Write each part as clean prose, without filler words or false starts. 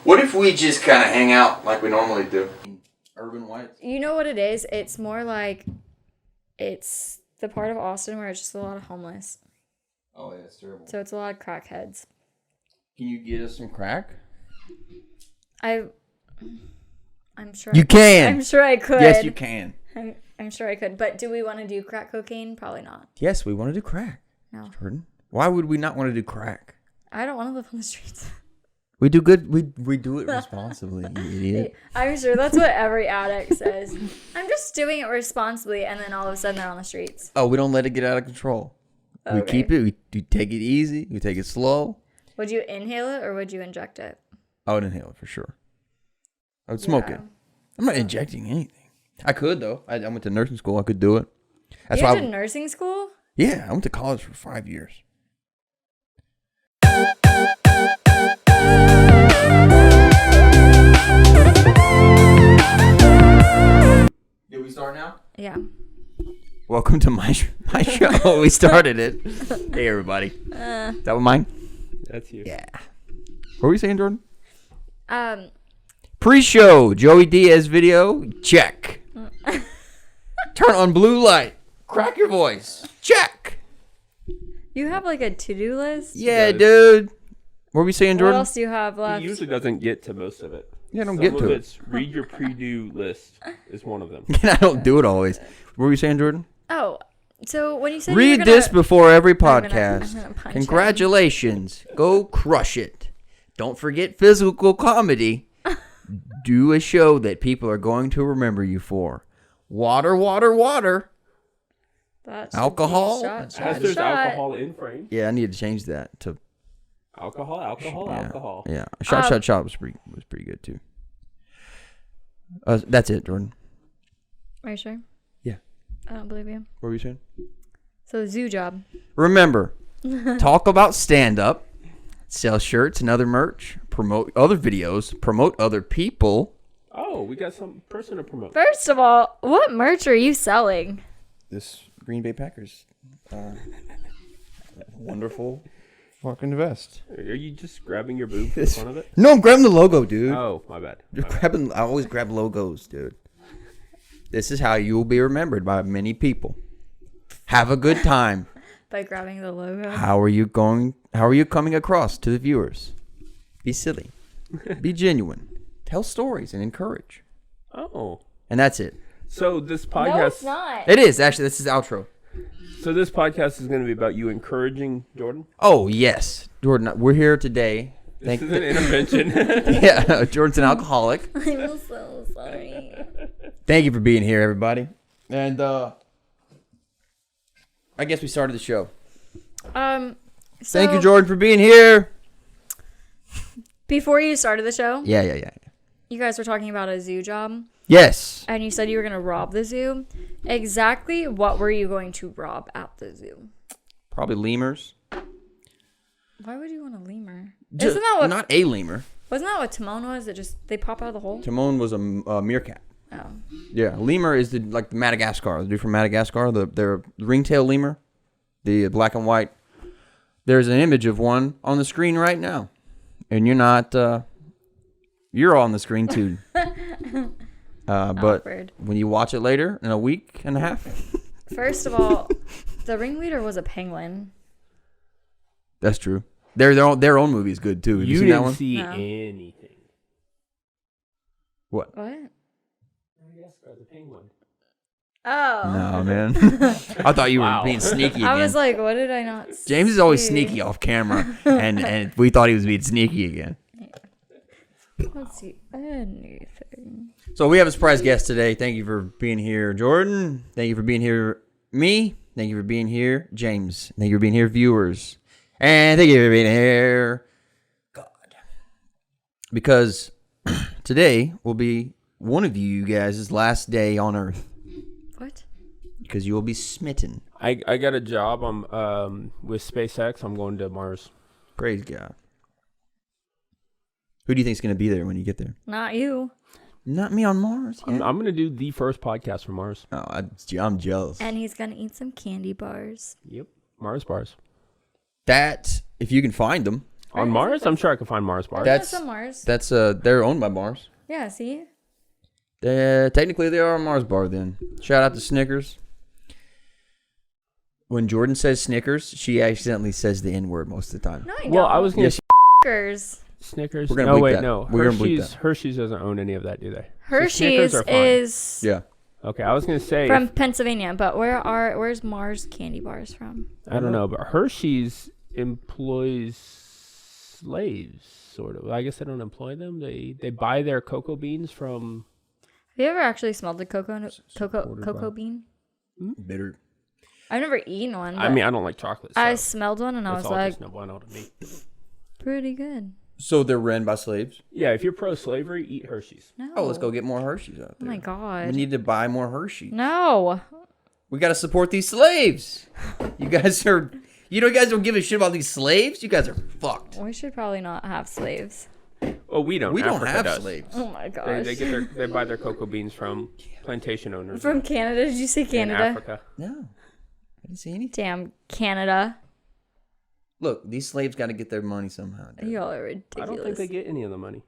What if we just kind of hang out like we normally do? Urban whites? You know what it is? It's more like it's the part of Austin where it's just a lot of homeless. Oh, yeah, it's terrible. So it's a lot of crackheads. Can you get us some crack? I'm sure You can. I'm sure I could. Yes, you can. I'm sure I could. But do we want to do crack cocaine? Probably not. Yes, we want to do crack. No. Jordan. Why would we not want to do crack? I don't want to live on the streets. We do good. We do it responsibly, you idiot. I'm sure that's what every addict says. I'm just doing it responsibly, and then all of a sudden they're on the streets. Oh, we don't let it get out of control. Okay. We keep it. We take it easy. We take it slow. Would you inhale it or would you inject it? I would inhale it for sure. I would smoke it. I'm not injecting anything. I could though. I went to nursing school. I could do it. That's you why. went to nursing school? Yeah, I went to college for 5 years. Did we start now? Yeah. Welcome to my show. We started it. Hey, everybody. Is that one mine? That's you. Yeah. What were we saying, Jordan? Um. Pre-show. Joey Diaz video. Check. Turn on blue light. Crack your voice. Check. You have like a to-do list? Yeah, dude. What were we saying, Jordan? What else do you have left? He usually doesn't get to most of it. Yeah, I don't Some get of to it. it's read your pre-do list is one of them. And I don't do it always. What were you saying, Jordan? Oh, so when you said Read this before every I'm podcast. gonna punch Congratulations. Go crush it. Don't forget physical comedy. Do a show that people are going to remember you for. Water, water, water. That's Alcohol? Shot, As there's alcohol in frame. Yeah, I need to change that to Alcohol. Yeah, shot was pretty good too. That's it, Jordan. Are you sure? Yeah. I don't believe you. What were you saying? So zoo job. Remember, talk about stand-up, sell shirts and other merch, promote other videos, promote other people. Oh, we got some person to promote. First of all, what merch are you selling? This Green Bay Packers wonderful fucking vest. Are you just grabbing your boob in front of it? No, I'm grabbing the logo, dude. Oh, my bad. I always grab logos, dude. This is how you will be remembered by many people. Have a good time. By grabbing the logo. How are you coming across to the viewers? Be silly. Be genuine. Tell stories and encourage. Oh. And that's it. So this podcast... No, it's not. It is, actually. This is the outro. So this podcast is going to be about you encouraging Jordan? Oh, yes. Jordan, we're here today. This is an intervention. Yeah, Jordan's an alcoholic. I'm so sorry. Thank you for being here, everybody. And I guess we started the show. So Thank you, Jordan, for being here. Before you started the show, Yeah. you guys were talking about a zoo job. Yes. And you said you were going to rob the zoo. Exactly what were you going to rob at the zoo? Probably lemurs. Why would you want a lemur? Just, Isn't that what... not a lemur. Wasn't that what Timon was? It just... They pop out of the hole? Timon was a meerkat. Oh. Yeah, lemur is the Madagascar. The dude from Madagascar, the ringtail lemur, the black and white. There's an image of one on the screen right now, and you're not. You're on the screen too. But Awkward. when you watch it later in a week and a half. First of all, the ringleader was a penguin. That's true. Their own movie is good too. Have you seen that one? See No. anything. What? What? Madagascar, the penguin. Oh. No, man. I thought you were being sneaky again. I was like, what did I not see? James is always sneaky off camera, and we thought he was being sneaky again. Let's see anything. So we have a surprise guest today. Thank you for being here, Jordan. Thank you for being here, me. Thank you for being here, James. Thank you for being here, viewers. And thank you for being here, God. Because today will be one of you guys' last day on Earth. What? Because you will be smitten. I got a job. I'm with SpaceX. I'm going to Mars. Praise God. Who do you think is going to be there when you get there? Not you. Not me on Mars. I'm Yet. going to do the first podcast from Mars. Oh, I'm jealous. And he's going to eat some candy bars. Yep. Mars bars. That, if you can find them, On Mars? I'm sure I can find Mars bars. That's on Mars. That's they're owned by Mars. Yeah, see? Technically, they are a Mars bar then. Shout out to Snickers. When Jordan says Snickers, she accidentally says the N-word most of the time. No, I don't. Well, I was going to Snickers. Snickers. We're gonna No, bleep wait, that. no. We're gonna bleep that. Hershey's doesn't own any of that, do they? Hershey's Snickers are fine. is Yeah. Okay, I was going to say. from Pennsylvania, but where's Mars candy bars from? I don't know, but Hershey's employs slaves, sort of. I guess they don't employ them. They buy their cocoa beans from. Have you ever actually smelled the cocoa bean? Bitter. I've never eaten one. I mean, I don't like chocolate. So I smelled one and I was all like, just no bueno to me. pretty good. So they're ran by slaves? Yeah, if you're pro-slavery, eat Hershey's. No. Oh, let's go get more Hershey's out Oh there. my god. We need to buy more Hershey's. No. We got to support these slaves. You guys are... You guys don't give a shit about these slaves? You guys are fucked. We should probably not have slaves. Well, we don't. We don't Africa have does. slaves. Oh my gosh. They buy their cocoa beans from plantation owners From Canada? Did you say in Canada? Africa. No. I didn't see anything. Damn, Canada. Look, these slaves got to get their money somehow. Dude. Y'all are ridiculous. I don't think they get any of the money.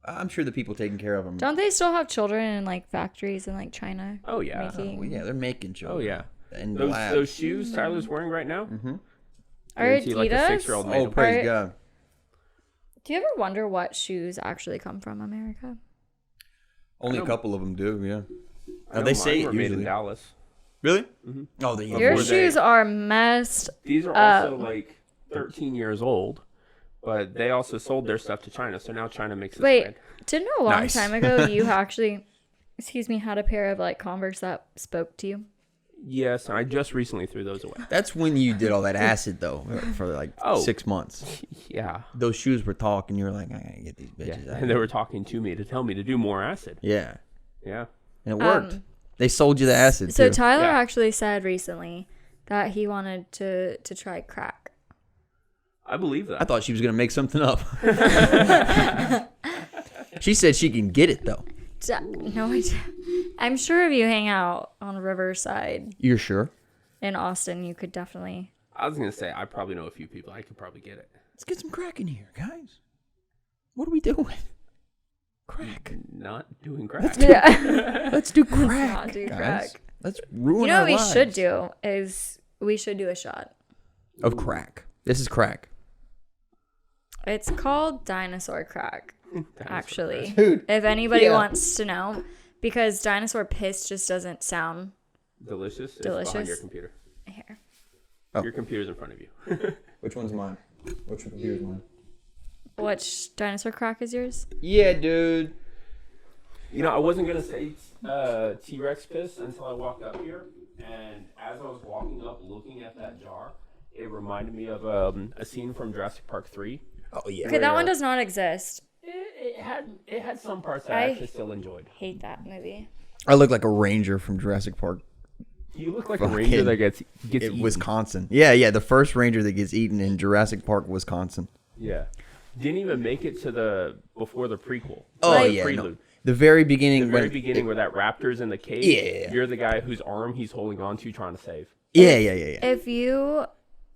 I'm sure the people taking care of them. Don't they still have children in like factories in like China? Oh yeah. Making... Well, yeah, they're making children. Oh yeah. And Those shoes Tyler's wearing right now. Mm-hmm. Are Guarantee, like a Adidas? 6-year-old made Oh, them. praise God. Do you ever wonder what shoes actually come from America? Only a couple of them do, yeah. I know They mine say were it made usually. in Dallas. Really? Mhm. Oh, they Your Before shoes they- are messed. These are also like 13 years old, but they also sold their stuff to China, so now China makes this Wait, brand. didn't a long Nice. time ago you actually, had a pair of like Converse that spoke to you? Yes, and I just recently threw those away. That's when you did all that acid, though, for like 6 months. Yeah. Those shoes were talking. You were like, I gotta get these Yeah. bitches out. And they were talking to me to tell me to do more acid. Yeah. Yeah. And it worked. They sold you the acid, So too. Tyler Yeah. actually said recently that he wanted to try crack. I believe that. I thought she was going to make something up. She said she can get it, though. No, I'm sure if you hang out on Riverside You're sure? in Austin, you could definitely. I was going to say, I probably know a few people. I could probably get it. Let's get some crack in here, guys. What are we doing? Crack. Not doing crack. Yeah. Let's do crack. not do guys. crack. Let's ruin You know our what we lives. should do is we should do a shot. Of crack. This is crack. It's called dinosaur crack, actually. Dude. If anybody Yeah. wants to know, because dinosaur piss just doesn't sound Delicious. It's Delicious. behind your computer. here. Oh. Your computer's in front of you. Which one's mine? Which computer's mine? Which dinosaur crack is yours? Yeah, dude. You know, I wasn't going to say T-Rex piss until I walked up here. And as I was walking up looking at that jar, it reminded me of a scene from Jurassic Park 3. Oh, yeah. Okay, that one does not exist. It had some parts that I I actually still enjoyed. Hate that movie. I look like a ranger from Jurassic Park. You look like Fucking- a ranger that gets eaten. Wisconsin. Yeah, the first ranger that gets eaten in Jurassic Park, Wisconsin. Yeah. Didn't even make it to before the prequel. Oh, Like- yeah. Prelude. No. The very beginning. The very when beginning where that raptor's in the cave. Yeah. You're the guy whose arm he's holding on to trying to save. Yeah.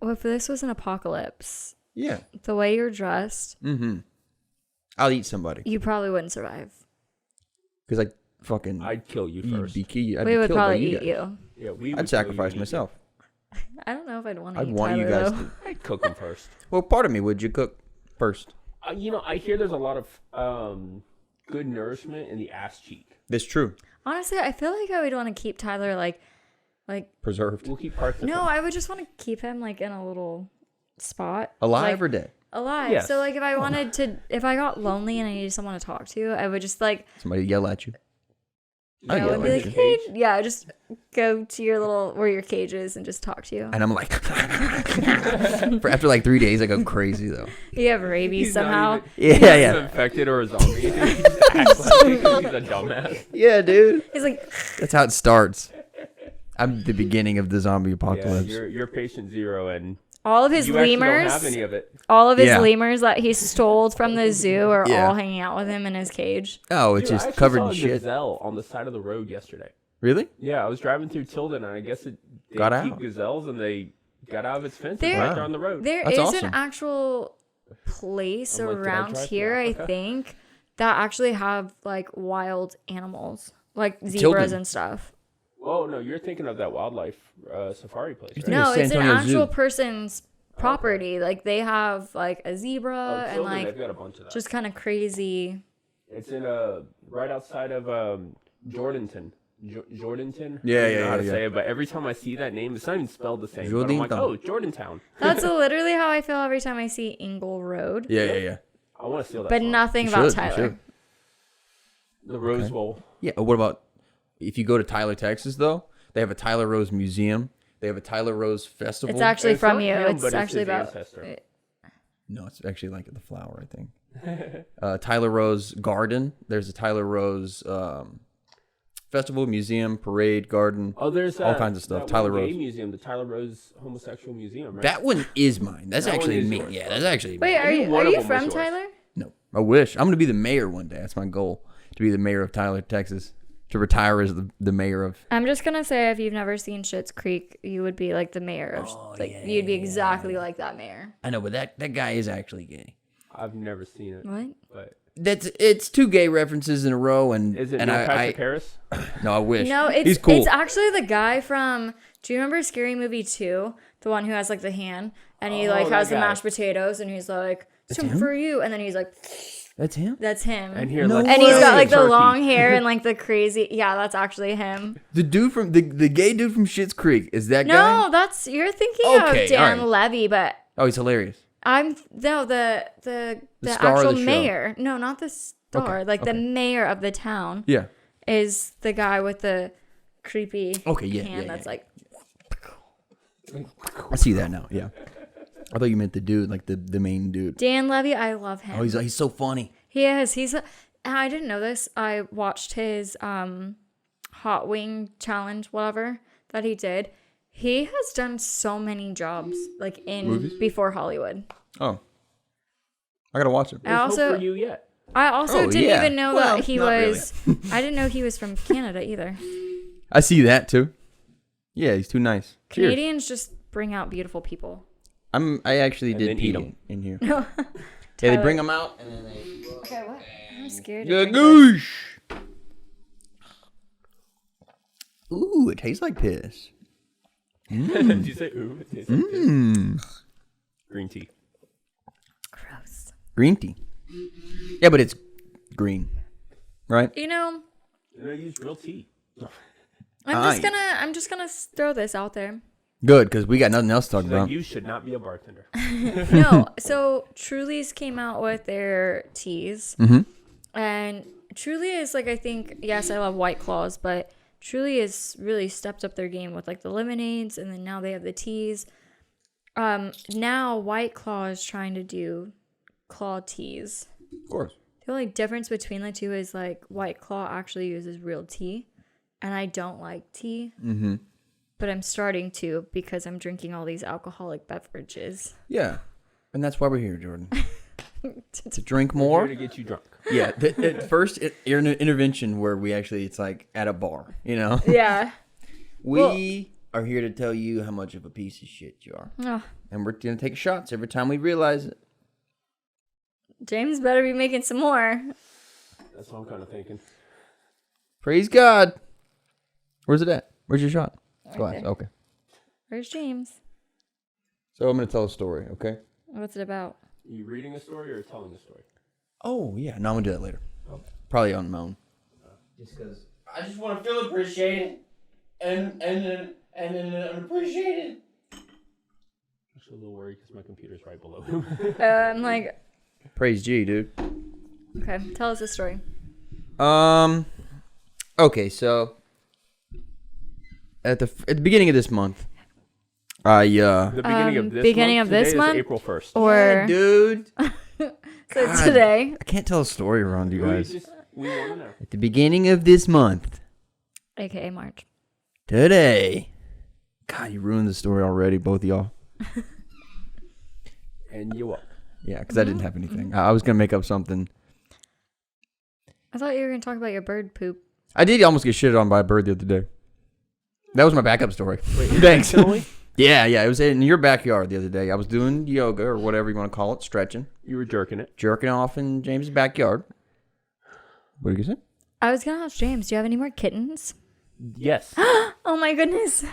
If this was an apocalypse, Yeah. the way you're dressed, Mm-hmm. I'll eat somebody. you probably wouldn't survive. Because fucking... I'd kill you you'd first. be key. I'd We be would killed by probably eat guys. you. Yeah, we would I'd kill you sacrifice and eat myself. I don't know if I'd want to I'd eat want Tyler, you guys though. to... you. I'd cook him first. Well, part of me, would you cook first? You know, I hear there's a lot of good nourishment in the ass cheek. That's true. Honestly, I feel like I would want to keep Tyler like Preserved. We'll keep parts of no, him. I would just want to keep him like in a little spot. Alive like, or dead? alive. Yes. So like if I wanted to, if I got lonely and I needed someone to talk to, I would just like Somebody yell at you. I I'd would yell be at like, you. hey, yeah, just go to your little where your cage is and just talk to you. And I'm like... After like 3 days, I go crazy, though. You have rabies He's not somehow. even- Yeah. He's infected or a zombie. He just acts like he's a dumbass. Yeah, dude. He's like, That's how it starts. I'm the beginning of the zombie Yeah, apocalypse. you're patient zero, and all of his you actually don't have lemurs, any of it. all of his Yeah. lemurs that he stole from the zoo are Yeah. all hanging out with him in his cage. Oh, it's Dude, I just actually covered saw in a shit. gazelle on the side of the road yesterday. Really? Yeah, I was driving through Tilden, and I guess they Got keep out. gazelles, and they got out of its fence. There- It's right there on the road. There That's is awesome. an actual place I'm like, did I around drive here, I through Africa? think, that actually have like wild animals, like zebras Tilden. and stuff. Oh no, you're thinking of that wildlife safari place, right? thinking No, of San it's an Antonio actual Zoo. person's property. Like they have like a zebra and Tilden, like they've got a bunch of that. just kind of crazy. It's in right outside of Jordanton. Jordanton. Yeah, I don't yeah, know how to yeah, say it, but every time I see that name, it's not even spelled the same. But I'm like, Jordantown. oh, Jordantown. That's literally how I feel every time I see Ingle Road. Yeah. I want to steal that. But song. nothing You about should, you Tyler. should. The Rose Bowl. Yeah. What about if you go to Tyler, Texas, though? They have a Tyler Rose Museum. They have a Tyler Rose Festival. It's actually It's from not you. him, It's but it's actually his about. ancestor. No, it's actually like the flower, I think. Tyler Rose Garden. There's a Tyler Rose festival, museum, parade, garden. Oh, there's all kinds of stuff. that Tyler one gay Rose. museum, the Tyler Rose Homosexual Museum, right? That one is mine. That's That one actually is me. yours. Yeah, that's actually Wait, me. are Any you one are of you them was from yours. Tyler? No, I wish. I'm gonna be the mayor one day. That's my goal, to be the mayor of Tyler, Texas. To retire as the mayor of. I'm just gonna say, if you've never seen Schitt's Creek, you would be like the mayor of. You'd be exactly like that mayor. I know, but that guy is actually gay. I've never seen it, What? but It's two gay references in a row, and is it and Neil Patrick Harris? No, I wish. No, he's cool. It's actually the guy from. Do you remember Scary Movie 2? The one who has like the hand, and he like that has the guy. mashed potatoes, and he's like, "Some him? for you," and then he's like, That's him. "That's him." And here, No let's And he's way. got like the turkey. long hair and like the crazy. Yeah, that's actually him. The dude from the gay dude from Schitt's Creek is that guy? No, that's you're thinking Okay, of Dan alright. Levy, but Oh, he's hilarious. I'm no the star of actual the show. mayor. No, not the star. Okay, Like the okay. mayor of the town Yeah. is the guy with the creepy Okay, yeah, hand yeah, that's yeah. like. I see that now. Yeah. I thought you meant the dude, like the main dude. Dan Levy, I love him. Oh, he's so funny. He is. I didn't know this. I watched his hot wing challenge, whatever that he did. He has done so many jobs, like in Movies? before Hollywood. Oh. I gotta watch it. I There's also hope for you yet. Oh, didn't yeah. even know Well, that he not really. was. I didn't know he was from Canada either. I see that too. Yeah, he's too nice. Cheers. Canadians just bring out beautiful people. I actually And did then pee eat 'em. in here. Yeah, they bring them out and then they. Okay, what? I'm scared. To drink this. Gagoosh. Ooh, it tastes like piss. Did you say ooh? It tastes like piss. Mmm. Green tea. Gross. Green tea. Yeah, but it's green, right? You know, And I use real tea. I'm just gonna throw this out there. Good, because we got nothing else to talk She's like, about. you should not be a bartender. No, so Truly's came out with their teas, and Truly is like, I think, yes, I love White Claws, but Truly has really stepped up their game with like the lemonades, and then now they have the teas. Now White Claw is trying to do claw teas. Of course. The only difference between the two is like White Claw actually uses real tea, and I don't like tea. Mm-hmm. But I'm starting to because I'm drinking all these alcoholic beverages. Yeah, and that's why we're here, Jordan. To drink Here more. to get you drunk. Yeah, the first intervention where we actually, it's like at a bar, you know? Yeah. We are here to tell you how much of a piece of shit you are. Oh, And we're going to take shots every time we realize it. James better be making some more. That's what I'm kind of thinking. Praise God. Where's it at? Where's your shot? Glass. there. Okay. Where's James? So I'm going to tell a story, okay? What's it about? Are you reading a story or telling a story? Oh, yeah. No, I'm going to do that later. Okay. Probably on my own. Just because I just want to feel appreciated and appreciated. I'm just a little worried because my computer's right below him. I'm like, Praise G, dude. okay, tell us a story. Okay, so at the beginning of this month, The beginning of this beginning month? of this Today is month? April 1st. Or dude. so God. today. I can't tell a story around you guys. We want to know. At the beginning of this month, AKA March. today. God, you ruined the story already, both of y'all. And you what? Yeah, because I didn't have anything. I was gonna make up something. I thought you were gonna talk about your bird poop. I did almost get shitted on by a bird the other day. That was my backup story. Wait, Thanks. intentionally? Yeah. It was in your backyard the other day. I was doing yoga or whatever you want to call it, stretching, You were jerking it. jerking off in James' backyard. What did you say? I was gonna ask James, do you have any more kittens? Yes. Oh my goodness.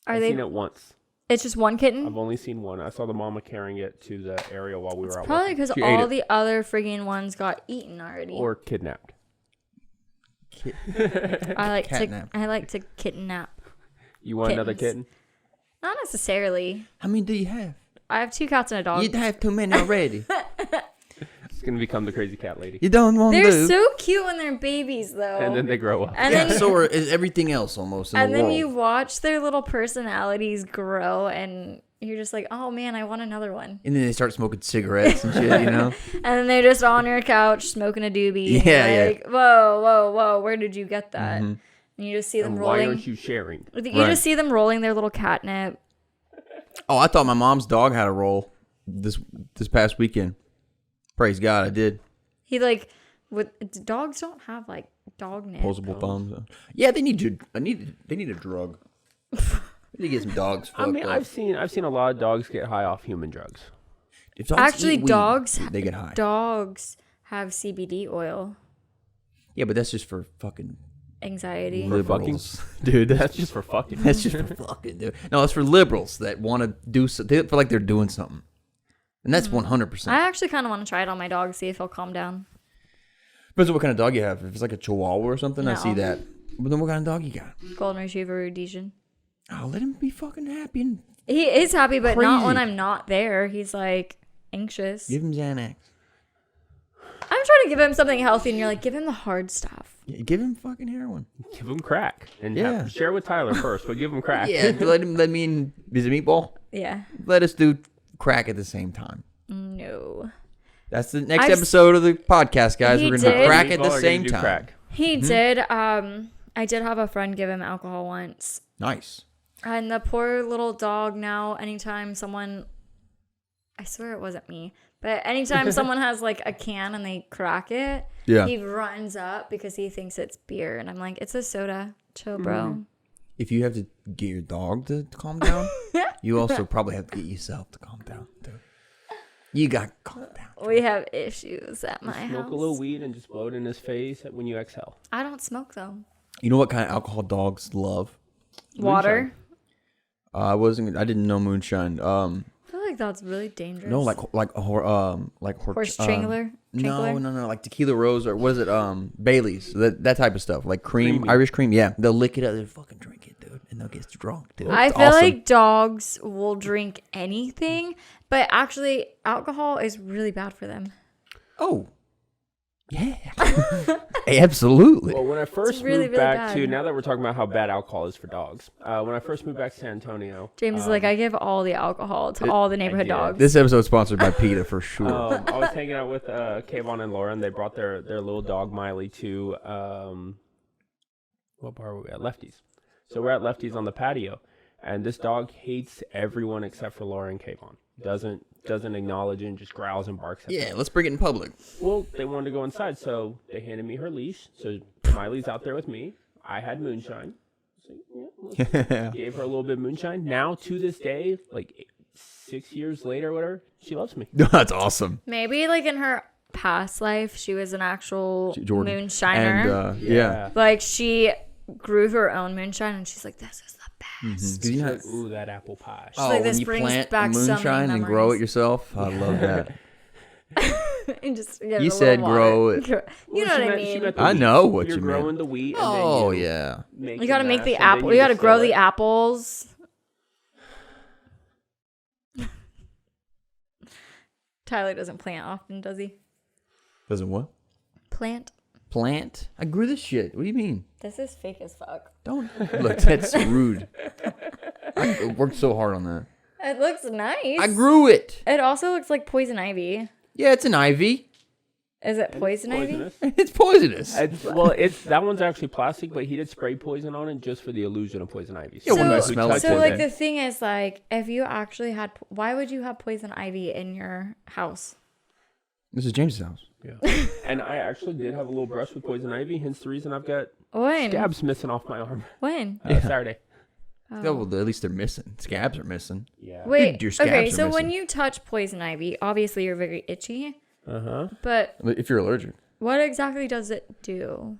Are I've they? seen it once. It's just one kitten? I've only seen one. I saw the mama carrying it to the area while we were out Probably working. because She ate all it. the other friggin' ones got eaten already. Or kidnapped. I like to kitten nap. You want another Kittens. kitten? Not necessarily. How many do you have? I have 2 cats and a dog. You have too many already. It's going to become the crazy cat lady. You don't want They're to. so cute when they're babies, though. And then they grow up. And Yeah, then, so is everything else almost in and the then world. you watch their little personalities grow, and you're just like, oh man, I want another one. And then they start smoking cigarettes and shit, you know? And then they're just on your couch smoking a doobie. And Yeah, you're yeah. like, whoa, where did you get that? Mhm. And you just see them And why rolling. aren't you sharing? You Right. just see them rolling their little catnip. Oh, I thought my mom's dog had a roll this past weekend. Praise God, I did. He like, dogs don't have like dog nip. Opposable thumbs. Yeah, they need a drug. They need to get some dogs fucked I mean, up. I've seen a lot of dogs get high off human drugs. If dogs Actually, eat weed, dogs they get high. Dogs have CBD oil. Yeah, but that's just for fucking Anxiety. liberals. Dude, that's just for fucking. That's just for fucking, dude. No, it's for liberals that want to do something. They feel like they're doing something. And that's 100%. I actually kind of want to try it on my dog, see if he'll calm down. Depends on what kind of dog you have. If it's like a Chihuahua or something, I see No. that. But then what kind of dog you got? Golden Retriever Rhodesian. Oh, let him be fucking happy and He is happy, but not when Crazy. I'm not there. He's like anxious. give him Xanax. I'm trying to give him something healthy, and you're like, give him the hard stuff. Yeah, give him fucking heroin. Give him crack. And Yeah. share with Tyler first, but give him crack. Yeah, let me and is it Meatball? Yeah. Let us do crack at the same time. No. That's the next I've episode of the podcast, guys. He We're gonna do did. crack at Meatball the are gonna same do time. crack. He did. I did have a friend give him alcohol once. Nice. And the poor little dog now, anytime someone, I swear it wasn't me, but anytime someone has like a can and they crack it, Yeah. he runs up because he thinks it's beer. And I'm like, it's a soda. Chill, bro. If you have to get your dog to calm down, you also probably have to get yourself to calm down too. You got to calm down. We have issues at my Smoke house. a little weed and just blow it in his face when you exhale. I don't smoke though. You know what kind of alcohol dogs love? Water. I didn't know moonshine. I feel like that's really dangerous. No, like horse strangler. No, like tequila rose or what is it? Bailey's, that type of stuff, like cream, Creamy. Irish cream. Yeah, they'll lick it up, they'll fucking drink it, dude, and they'll get drunk, dude. I It's feel awesome. like dogs will drink anything, but actually, alcohol is really bad for them. Oh, yeah, absolutely. Well, when I first really, moved really back to, bad. now that we're talking about how bad alcohol is for dogs, when I first moved back to San Antonio, James is like, I give all the alcohol to all the neighborhood did. dogs. This episode is sponsored by PETA for sure. I was hanging out with Kayvon and Lauren. They brought their little dog Miley to what bar were we at? Lefty's. So we're at Lefty's on the patio, and this dog hates everyone except for Lauren and Kayvon. Doesn't acknowledge it and just growls and barks at them. Yeah, let's bring it in public. Well, they wanted to go inside, so they handed me her leash. So Miley's out there with me. I had moonshine. So, yeah, gave her a little bit of moonshine. Now, to this day, like 6 years later or whatever, she loves me. That's awesome. Maybe like in her past life, she was an actual Jordan. moonshiner. And yeah. Like she grew her own moonshine, and she's like, "This is the best." 'Cause you know- She's like, ooh, that apple pie. Oh, like, when this you brings plant back so many moonshine and grow it memories. yourself, I love that. And just give You it a said little grow water. it. You Well, know she what I meant- she mean? meant the I wheat. know what You're you meant. growing the wheat. And Oh then you yeah. make You gotta the make mash, the and then apple. You gotta distill grow it. the apples. Tyler doesn't plant often, does he? Doesn't what? Plant. Plant? I grew this shit. What do you mean? This is fake as fuck. Don't look. That's rude. I worked so hard on that. It looks nice. I grew it. It also looks like poison ivy. Yeah, it's an ivy. Is it poison ivy? Poisonous. It's poisonous. It's that one's actually plastic, but he did spray poison on it just for the illusion of poison ivy. Yeah, when you So, smell it, so like poison. the thing is, like, if you actually had, why would you have poison ivy in your house? This is James's house. Yeah. And I actually did have a little brush with poison ivy, hence the reason I've got When? scabs missing off my arm. When? Saturday. Yeah, well, at least they're missing. Scabs are missing. Yeah. Wait, your scabs okay, are so when missing. you touch poison ivy, obviously you're very itchy. Uh-huh. But If you're allergic. what exactly does it do?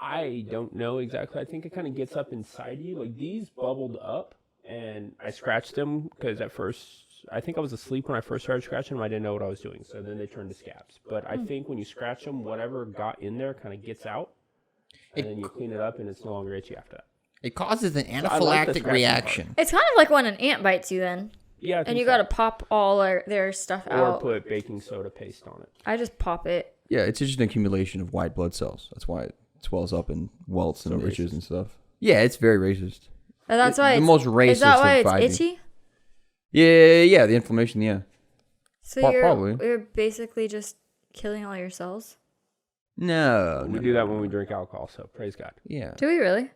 I don't know exactly. I think it kind of gets up inside you. Like these bubbled up, and I scratched them because at first I think I was asleep when I first started scratching them. I didn't know what I was doing, so then they turned to scabs. But I think when you scratch them, whatever got in there kind of gets out, and then you clean it up, and it's no longer itchy after that. It causes an I like the anaphylactic scratching reaction. It's kind of like when an ant bites you then. Yeah, I And think you so. got to pop all their stuff or out. put baking soda paste on it. I just pop it. Yeah, it's just an accumulation of white blood cells. That's why it swells up in welts and So itches racist. and stuff. Yeah, it's very racist. And that's why the it's, most racist is that why of it's ivy. itchy? Yeah, the inflammation, yeah. So Probably. you're basically just killing all your cells? No. We do that when we drink alcohol, so praise God. Yeah. Do we really?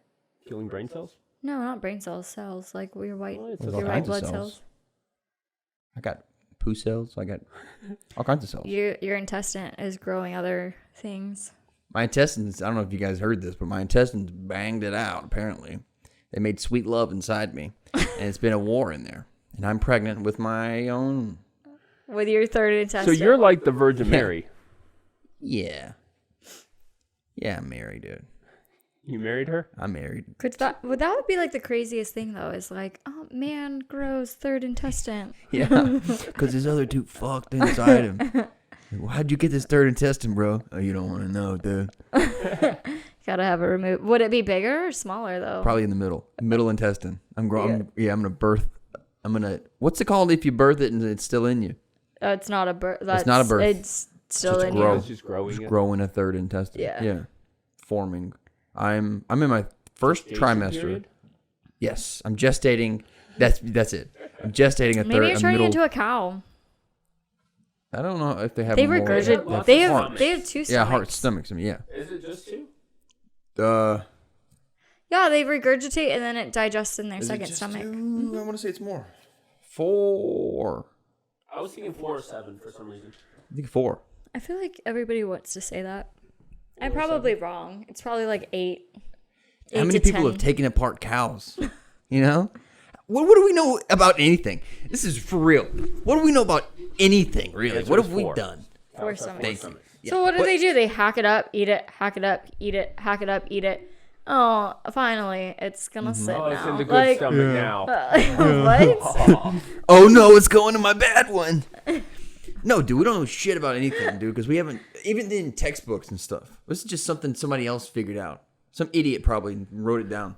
Killing brain cells? No, not brain cells. Cells like your white, Well, it's There's a all your white kinds of blood cells. cells. I got poo cells. I got all kinds of cells. Your intestine is growing other things. My intestines, I don't know if you guys heard this, but my intestines banged it out, apparently. They made sweet love inside me, and it's been a war in there. And I'm pregnant with my own. With your third intestine. So you're like the Virgin Mary. Yeah. Yeah, I'm married, dude. You married her? I'm married. that would be like the craziest thing though, is like, oh man grows third intestine. Yeah, because his other two fucked inside him. How'd you get this third intestine, bro? Oh, you don't want to know, dude. Gotta have it removed. Would it be bigger or smaller though? Probably in the middle intestine. I'm gonna birth. What's it called if you birth it and it's still in you? It's not a birth. It's not a birth. It's still just in grow. you. It's just growing. Just it. growing a third intestine. Yeah. Forming. I'm in my first Gestation trimester. period? Yes, I'm gestating. That's it. I'm gestating a Maybe third. you're a turning middle. into a cow. I don't know if they have. They more. regurgitate. They They have have two stomachs. Yeah, heart, stomachs. I mean, yeah. Is it just two? Yeah, they regurgitate and then it digests in their Is it second just stomach. two? I want to say it's more. 4. I was thinking 4 or 7 for some reason. I think 4. I feel like everybody wants to say that. I'm probably wrong. It's probably like 8. How many to people 10. have taken apart cows? You know? What do we know about anything? This is for real. What do we know about anything, really? Answer What is have we 4. done? Four stomachs. Thank you. Yeah. So what do But- they do? They hack it up, eat it, hack it up, eat it, hack it up, eat it. Oh, finally, it's gonna sit Oh, it's now. in the good Like, stomach now. what? Oh no, it's going to my bad one. No, dude, we don't know shit about anything, dude, because we haven't, even in textbooks and stuff. This is just something somebody else figured out. Some idiot probably wrote it down.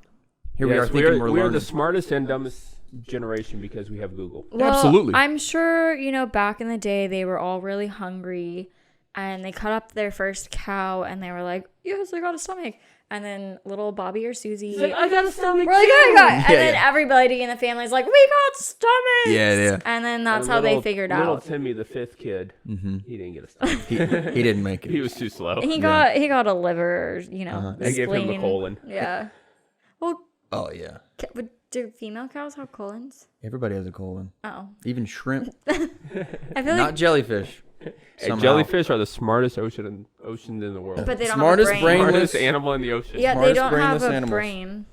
Here we are Yes, thinking we're we are learning. the smartest and dumbest generation because we have Google. Well, Absolutely. I'm sure, back in the day, they were all really hungry and they cut up their first cow and they were like, yes, I got a stomach. And then little Bobby or Susie, I got a stomach we're like, oh my God. And Yeah, then yeah. everybody in the family's like, we got stomachs. Yeah. And then that's And how they little- figured Little out. Timmy, the 5th kid, he didn't get a stomach. He didn't make it. He was too slow. He got a liver, They gave him the spleen. colon. Yeah. Well, Oh, yeah. do female cows have colons? Everybody has a colon. Oh. Even shrimp. I feel Not like, jellyfish. Hey, Somehow. jellyfish are the smartest oceans in the world. but they don't Smartest have a brain. brain- Smartest brainless- animal in the ocean. Yeah, they smartest don't have brainless a animals. brain.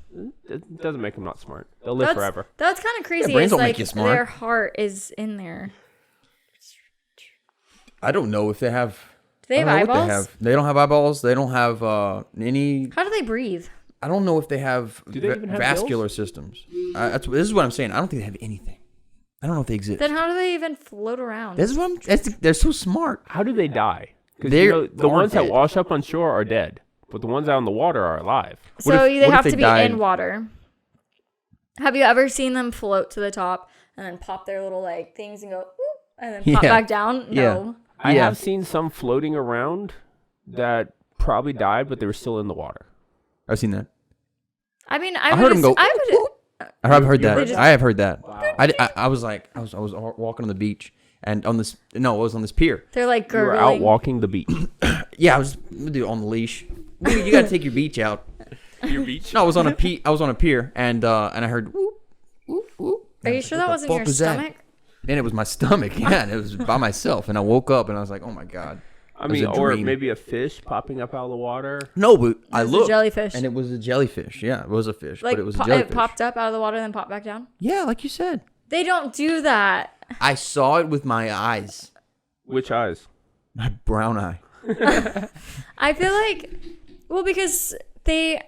It doesn't make them not smart. They'll live forever. That's kind of crazy. brains It's don't like make you smart. their heart is in there. I don't know if they have. Do they have I don't know what eyeballs? They don't have eyeballs. They don't have any. How do they breathe? I don't know if they have Do they even have vascular systems. This is what I'm saying. I don't think they have anything. I don't know if they exist. Then how do they even float around? This is what they're so smart. How do they die? Because They're the ones that dead. wash up on shore are dead, but the ones out in the water are alive. So What if- they what if have they to be died? in water. Have you ever seen them float to the top and then pop their little like things and go, "Whoop," and then pop Yeah. back down? Yeah. No. I Yeah. have seen some floating around that probably died, but they were still in the water. I've seen that. I mean, I heard them go. I would. I have heard You that. heard that? I have heard that. Wow. I was like, I was walking on the beach and on this. No, it was on this pier. They're like You were gurgling. out walking the beach. Yeah, I was dude, on the leash. Dude, you got to take your beach out. Your beach? No, I was on a pier and I heard. Whoop, whoop, whoop. Are And I you was sure like, that "What the wasn't your fuck was that?" stomach? And it was my stomach. Yeah, and it was by myself. And I woke up and I was like, oh my god. I It was mean, a or dream. maybe a fish popping up out of the water. No, but I was a looked. jellyfish. And it was a jellyfish. Yeah, it was a fish, Like but it was a it jellyfish. popped up out of the water and then popped back down. Yeah, like you said. They don't do that. I saw it with my eyes. Which eyes? My brown eye. I feel like, well, because they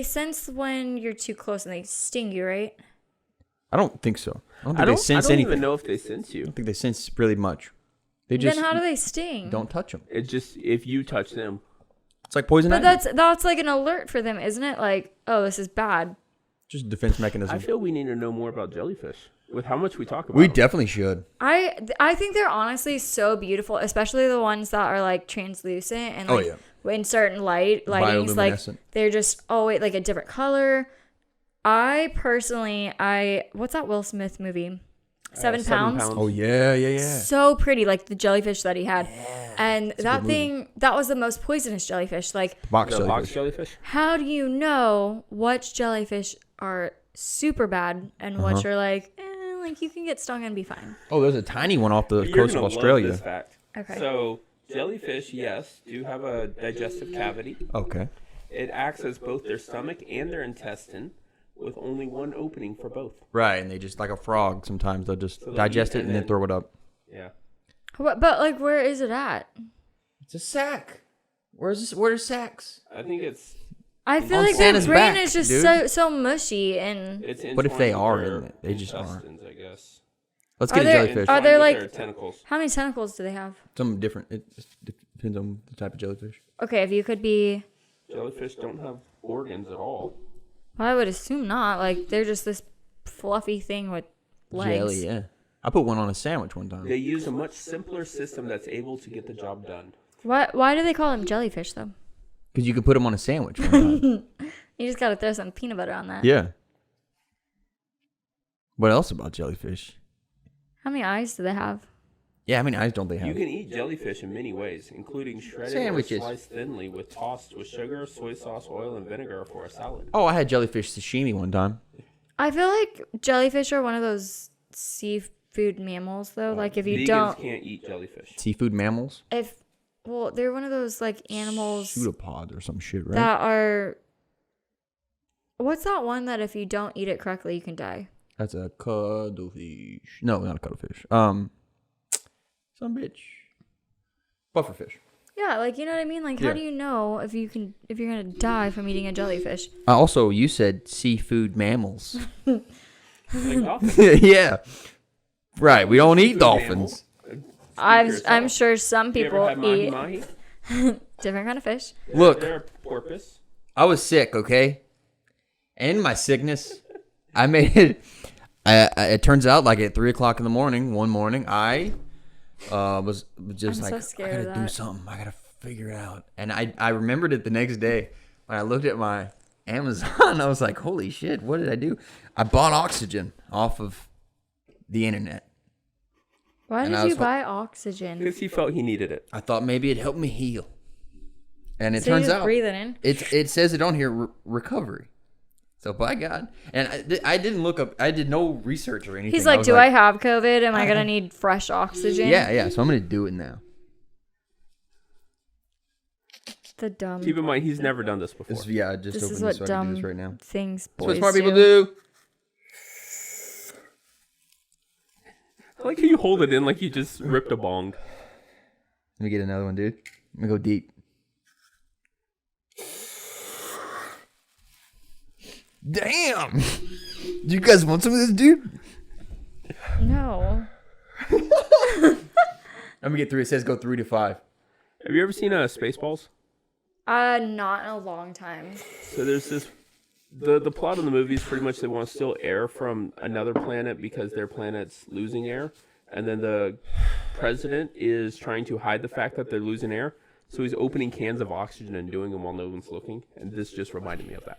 sense when you're too close and they sting you, right? I don't think so. I don't think I they don't, sense I don't anything. even know if they sense I you. don't think they sense really much. They just Then how do they sting? don't touch them. It's just if you touch them. It's like poison But ivy. that's like an alert for them, isn't it? Like, oh, this is bad. Just a defense mechanism. I feel we need to know more about jellyfish. With how much we talk about We them. definitely should. I think they're honestly so beautiful, especially the ones that are like translucent and like in certain lightings, like Bioluminescent. they're just like a different color. I personally, what's that Will Smith movie? 7 pounds. Oh yeah. So pretty, like the jellyfish that he had, and that thing that was the most poisonous jellyfish. Like, Box The box jellyfish. jellyfish? how do you know which jellyfish are super bad and which are like you can get stung and be fine? Oh, there's a tiny one off the You're coast of gonna love Australia. this fact. Okay. So jellyfish, yes, do have a digestive cavity. Okay. It acts as both their stomach and their intestine, with only one opening for both. Right, and they just like a frog. Sometimes they'll just So they'll digest eat it and and then then- throw it up. Yeah. But like, where is it at? It's a sack. Where's sacks? I think it's I feel On like their Santa's brain back, is just dude. so mushy and But if they entwined are with in their it, they just aren't. intestines, I guess. Let's Are get a there- jellyfish. are there, Entwined with like- their tentacles? how many tentacles do they have? Some different. It just depends on the type of jellyfish. Okay, if you could be, Jellyfish don't have organs at all. well, I would assume not. Like they're just this fluffy thing with legs. Jelly, yeah. I put one on a sandwich one time. They use a much simpler system that's able to get the job done. Why do they call them jellyfish though? Because you could put them on a sandwich one time. You just gotta throw some peanut butter on that. Yeah. What else about jellyfish? How many eyes do they have? Yeah, how many eyes don't they have? You can eat jellyfish in many ways, including shredded Sandwiches. or sliced thinly with tossed with sugar, soy sauce, oil, and vinegar for a salad. Oh, I had jellyfish sashimi one time. I feel like jellyfish are one of those seafood mammals though. Like if you Vegans don't, can't eat jellyfish. Seafood mammals? well, they're one of those like animals Pseudopods or some shit, right? that are. What's that one that if you don't eat it correctly, you can die? That's a cuttlefish. No, not a cuttlefish. Some bitch. Pufferfish. Yeah, like you know what I mean. Like, Yeah. how do you know if you're gonna die from eating a jellyfish? Also, you said seafood mammals. Like dolphins. Yeah. Right. We don't eat Seafood dolphins. mammal. I'm sure some You ever people had eat mahi-mahi? different kind of fish. Look, They're a porpoise. I was sick, okay? And in my sickness, I made it. It turns out, like at 3 o'clock in the morning, one morning, I was just I'm so like, scared I of gotta do that. something. I gotta figure it out. And I remembered it the next day when I looked at my Amazon. I was like, holy shit, what did I do? I bought oxygen off of the internet. Why And I did you was- buy oxygen? Because he felt he needed it. I thought maybe it'd help me heal. And it So you turns just out breathe it in. it says it on here, recovery. So by God, and I didn't look up. I did no research or anything. He's like, was do I have COVID? Am I gonna need fresh oxygen? Yeah. So I'm gonna do it now. The dumb Keep in mind, he's never done this before. I just This is opened what this so I can dumb do this right now. things That's what boys smart people do. I like how you hold it in like you just ripped a bong. Let me get another one, dude. Let me go deep. Damn! You guys want some of this, dude? No. Let me get 3. It says go 3 to 5. Have you ever seen Spaceballs? Not in a long time. So there's this. The plot of the movie is pretty much they want to steal air from another planet because their planet's losing air, and then the president is trying to hide the fact that they're losing air. So he's opening cans of oxygen and doing them while no one's looking, and this just reminded me of that.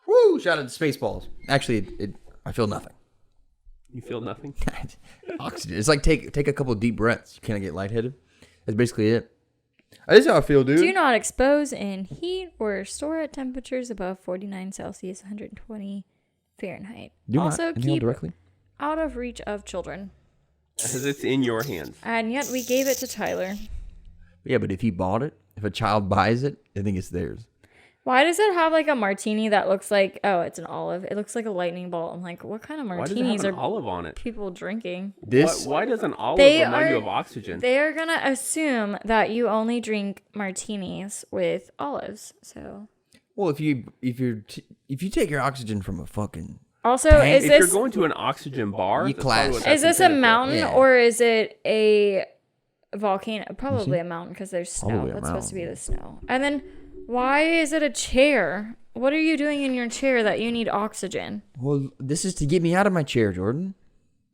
Woo! Shout out to Spaceballs. Actually, I feel nothing. You feel nothing? Oxygen. It's like take a couple deep breaths. You can't get lightheaded. That's basically it. That is how I feel, dude. Do not expose in heat or store at temperatures above 49 Celsius, 120 Fahrenheit. Do not Also, inhale keep directly. out of reach of children. Because it's in your hands. And yet we gave it to Tyler. Yeah, but if he bought it, if a child buys it, I think it's theirs. Why does it have like a martini that looks like, oh, it's an olive? It looks like a lightning bolt. I'm like, what kind of Why does it martinis have an are olive on it? people drinking? Why does an olive They remind you are- of oxygen? They are going to assume that you only drink martinis with olives. So Well, if you take your oxygen from a fucking also, Tank- is If you're this going to an oxygen bar, You that's probably class. what is that's this a intended for. mountain Yeah. or is it a volcano? Probably a mountain because there's snow. Probably a That's supposed to be mountain. the snow. And then why is it a chair? What are you doing in your chair that you need oxygen? Well, this is to get me out of my chair, Jordan.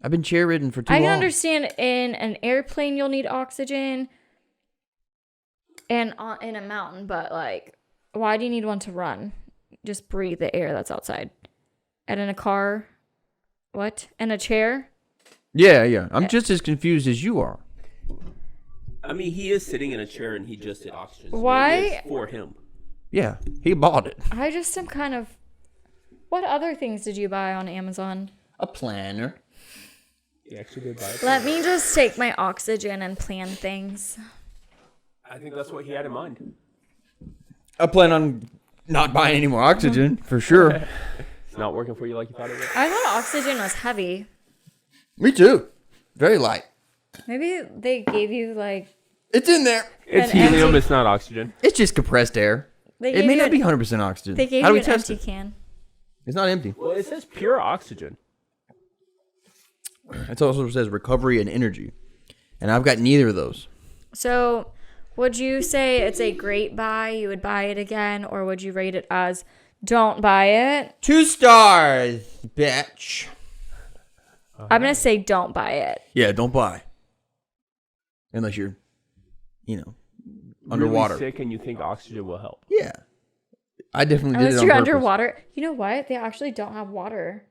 I've been chair ridden for too I long. can understand in an airplane you'll need oxygen and in a mountain, but like, why do you need one to run? Just breathe the air that's outside. And in a car, what? In a chair? Yeah. I'm just as confused as you are. I mean, he is sitting in a chair and he just did oxygen. So Why- maybe it's for him? Yeah, he bought it. I just am kind of. What other things did you buy on Amazon? A planner. He actually did buy it. Let me just take my oxygen and plan things. I think that's what he had in mind. I plan on not buying any more oxygen for sure. It's not working for you like you thought it would. I thought oxygen was heavy. Me too. Very light. Maybe they gave you like. It's in there. It's An helium. empty- It's not oxygen. It's just compressed air. They It gave may you not an- be 100% oxygen. They gave How do you we an test empty it? can. It's not empty. Well, it says pure oxygen. It also says recovery and energy. And I've got neither of those. So, would you say it's a great buy? You would buy it again, or would you rate it as don't buy it? 2 stars, bitch. I'm gonna say don't buy it. Yeah, don't buy. Unless you're, underwater. Really sick and you think oxygen will help. Yeah. I definitely did it Unless on you're purpose. underwater. You know what? They actually don't have water.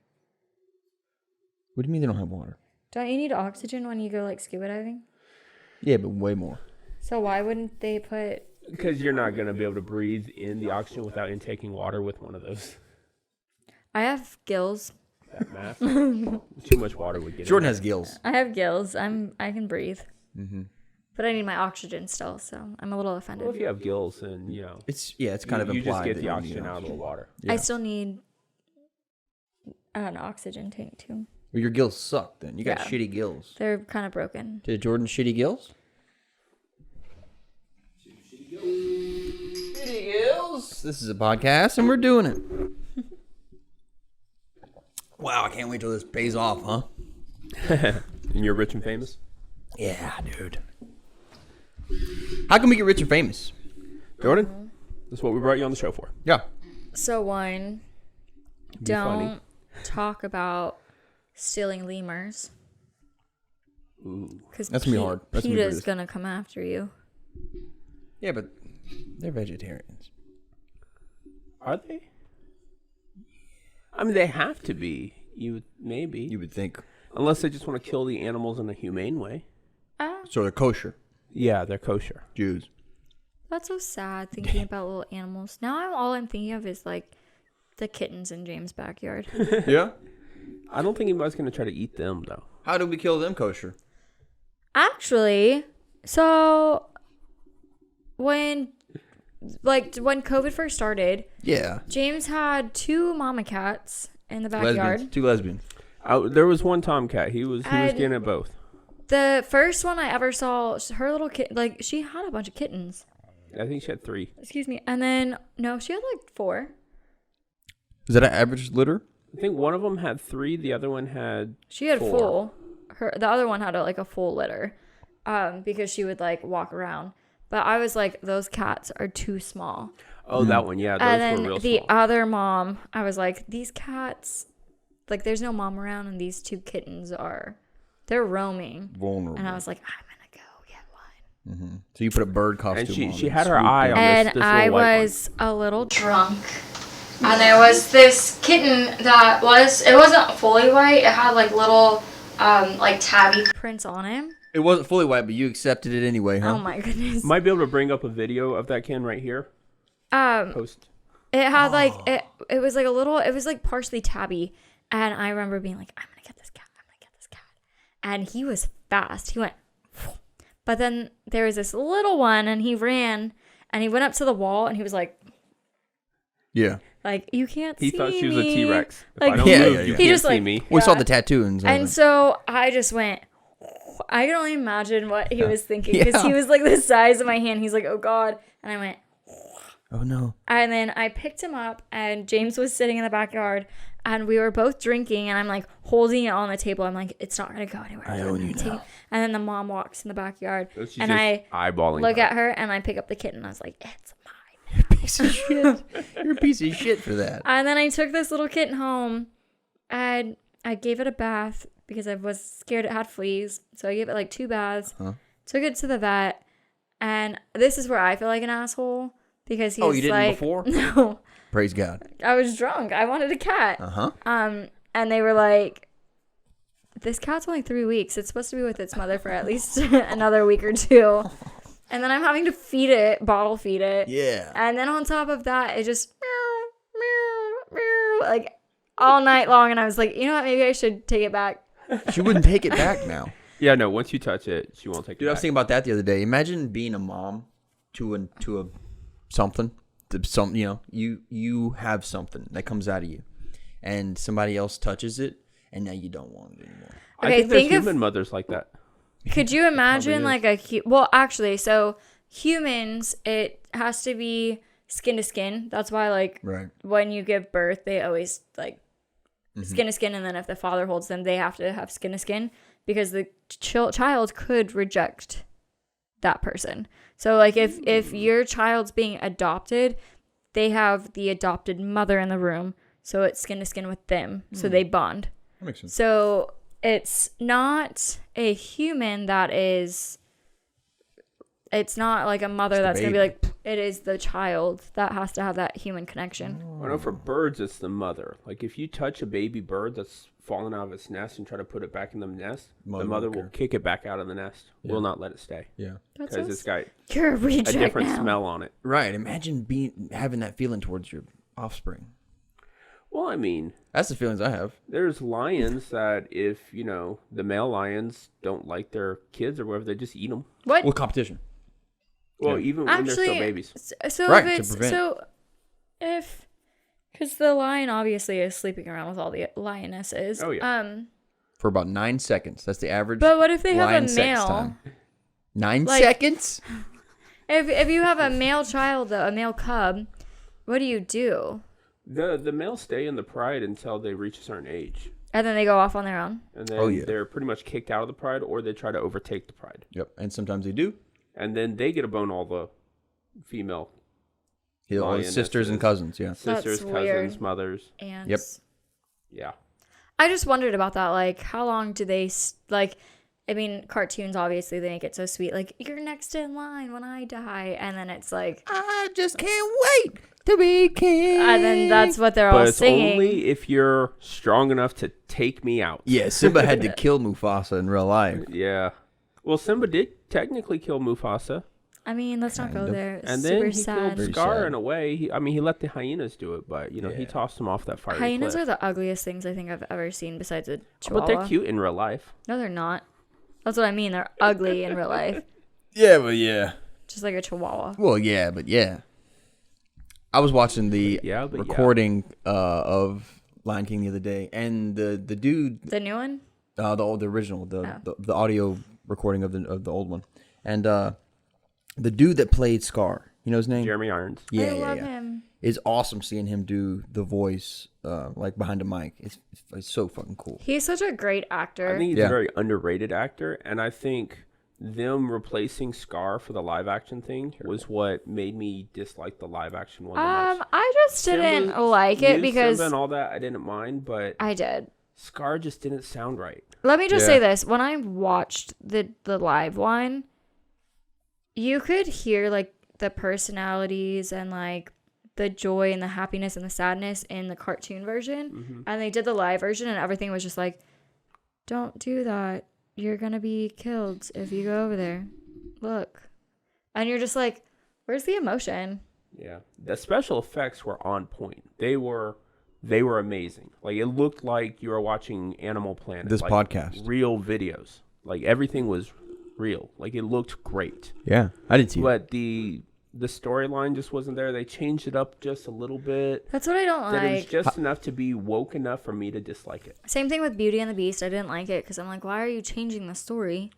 What do you mean they don't have water? Don't you need oxygen when you go like scuba diving? Yeah, but way more. So why wouldn't they put? Because you're not going to be able to breathe in the oxygen without intaking water with one of those. I have gills. That math. Too much water would get Jordan in has gills. I have gills. I can breathe. But I need my oxygen still, so I'm a little Well, offended. if you have gills, then, It's kind of you just implied get that the you oxygen need out of the water. Yeah. I still need an oxygen tank too. Well, your gills suck then. You got Yeah. shitty gills. They're kind of broken. Did Jordan shitty gills? Shitty gills. This is a podcast and we're doing it. Wow, I can't wait till this pays off, huh? And you're rich and famous? Yeah, dude. How can we get rich and famous? Jordan, that's what we brought you on the show for. Yeah. So one, Be funny. don't talk about stealing lemurs. Ooh. Because That's gonna be hard. That's gonna be PETA's British. gonna come after you. Yeah, but they're vegetarians. Are they? I mean, they have to be. Maybe. You would think. Unless they just want to kill the animals in a humane way. So they're kosher. Yeah, they're kosher. Jews. That's so sad thinking about little animals. Now all I'm thinking of is like the kittens in James' backyard. Yeah? I don't think anybody's going to try to eat them, though. How do we kill them kosher? Actually, so when COVID first started, Yeah. James had 2 mama cats in the backyard. Lesbians. 2 lesbians. There was one tomcat. He was getting at both. The first one I ever saw, her little kid, like she had a bunch of kittens. I think she had 3. Excuse me. And then no, she had like 4. Is that an average litter? I think one of them had 3. The other one had She had 4. full. The other one had a full litter, because she would like walk around. But I was like, those cats are too small. Oh, that one. Yeah, those And were then real the small. other mom, I was like, these cats, like there's no mom around, and these 2 kittens they're roaming. Vulnerable. And I was like, I'm gonna go get one. So you put a bird costume And on. she had her swoop eye down. on And this little I white one. was a little drunk. And there was this kitten that it wasn't fully white. It had like little, like tabby prints on him. It wasn't fully white, but you accepted it anyway, huh? Oh my goodness. Might be able to bring up a video of that can right here. Post. It had like, it was like a little, it was like partially tabby. And I remember being like, I'm gonna get this cat. I'm gonna get this cat. And he was fast. He went, But then there was this little one, and he ran, and he went up to the wall, and he was like, Yeah. like, you can't see He me. thought she was a T-Rex. If Like, I don't Yeah, move, yeah, you yeah. He can't just, see like- me. We saw Yeah. the tattoo And so I just went, I can only imagine what he was thinking, because Yeah. he was like the size of my hand. He's like, oh God. And I went, oh no. and then I picked him up, and James was sitting in the backyard, and we were both drinking, and I'm like holding it on the table. I'm like, it's not going to go anywhere. I own you Take now. it. And then the mom walks in the backyard, So she's and just I eyeballing look her. at her, and I pick up the kitten. I was like, it's mine. Piece of shit. You're a piece of shit for that. And then I took this little kitten home, and I gave it a bath because I was scared it had fleas. So I gave it like 2 baths, took it to the vet, and this is where I feel like an asshole, because he's Oh, you didn't like, before? No, Praise God. I was drunk. I wanted a cat. Uh-huh. And they were like, this cat's only 3 weeks. It's supposed to be with its mother for at least another week or 2. And then I'm having to feed it, bottle feed it. Yeah. And then on top of that, it just meow, meow, meow, like all night long. And I was like, you know what? Maybe I should take it back. She wouldn't take it back now. Yeah, no. Once you touch it, she won't take Dude, it I was back. thinking about that the other day. Imagine being a mom to a something, you have something that comes out of you, and somebody else touches it, and now you don't want it anymore. I Okay, think there's think of- human mothers like that. Could you imagine Probably like well, actually, so humans, it has to be skin to skin. That's why like Right. when you give birth, they always like skin to skin, and then if the father holds them, they have to have skin to skin, because the child could reject that person. So like if your child's being adopted, they have the adopted mother in the room, so it's skin to skin with them, so they bond. That makes sense. So it's not a human that is, it's not like a mother the that's going to be baby. like, it is the child that has to have that human connection. I know for birds, it's the mother. Like if you touch a baby bird that's fallen out of its nest and try to put it back in the nest, Mother the mother won't will care. kick it back out of the nest. Yeah. Will not let it stay Yeah. That's because it's got You're a a reject different now. smell on it. Right. Imagine having that feeling towards your offspring. Well, I mean, That's the feelings I have. there's lions that if, the male lions don't like their kids or whatever, they just eat them. What? With competition. Well, Yeah. even when they're still Actually, babies. so Right, if to it's, prevent. so if, because the lion obviously is sleeping around with all the lionesses. Oh, yeah. For about 9 seconds. That's the average. But what if they have lion a sex male? time. 9 Like- seconds? If you have a male child, though, a male cub, what do? The males stay in the pride until they reach a certain age. And then they go off on their own? And then Oh, yeah. they're pretty much kicked out of the pride or they try to overtake the pride. Yep. And sometimes they do. And then they get to bone all the female All his sisters and cousins. Yeah. sisters, That's cousins, weird. mothers. And Yep. Yeah. I just wondered about that. Like, how long do they, I mean, cartoons, obviously, they make it so sweet. Like, you're next in line when I die. And then it's like, I just can't wait to be king. and then that's what they're all But it's singing. only if you're strong enough to take me out. Yeah, Simba had to kill Mufasa in real life. Yeah. Well, Simba did technically kill Mufasa. I mean, let's not go Kind of. there. It's And super then he sad. killed Very Scar sad. in a way. He let the hyenas do it, but, he Yeah. tossed him off that fiery Hyenas cliff. are the ugliest things I think I've ever seen besides a chihuahua. But they're cute in real life. No, they're not. That's what I mean. They're ugly in real life. Yeah, but yeah. Just like a chihuahua. Well, yeah, but yeah. I was watching the Yeah, but yeah. recording of Lion King the other day, and the dude, The new one? the original, Oh. the audio recording of the old one, and the dude that played Scar, you know his name? Jeremy Irons. Yeah, I yeah, love yeah. him. It's awesome seeing him do the voice, like behind a mic. It's so fucking cool. He's such a great actor. I think he's Yeah. a very underrated actor, and I think them replacing Scar for the live action thing was what made me dislike the live action one the most. I just didn't Simba- like it New because Simba and all that I didn't mind, but I did. Scar just didn't sound right. Let me just Yeah. say this. When I watched the live one, you could hear like the personalities and like the joy and the happiness and the sadness in the cartoon version. And they did the live version and everything was just like, don't do that. You're going to be killed if you go over there. Look. And you're just like, where's the emotion? Yeah, the special effects were on point. They were amazing. Like it looked like you were watching Animal Planet. This like, podcast. real videos. Like everything was real. Like, it looked great. Yeah, I didn't see it. But the storyline just wasn't there. They changed it up just a little bit. That's what I don't That it was like. just enough to be woke enough for me to dislike it. Same thing with Beauty and the Beast. I didn't like it because I'm like, why are you changing the story?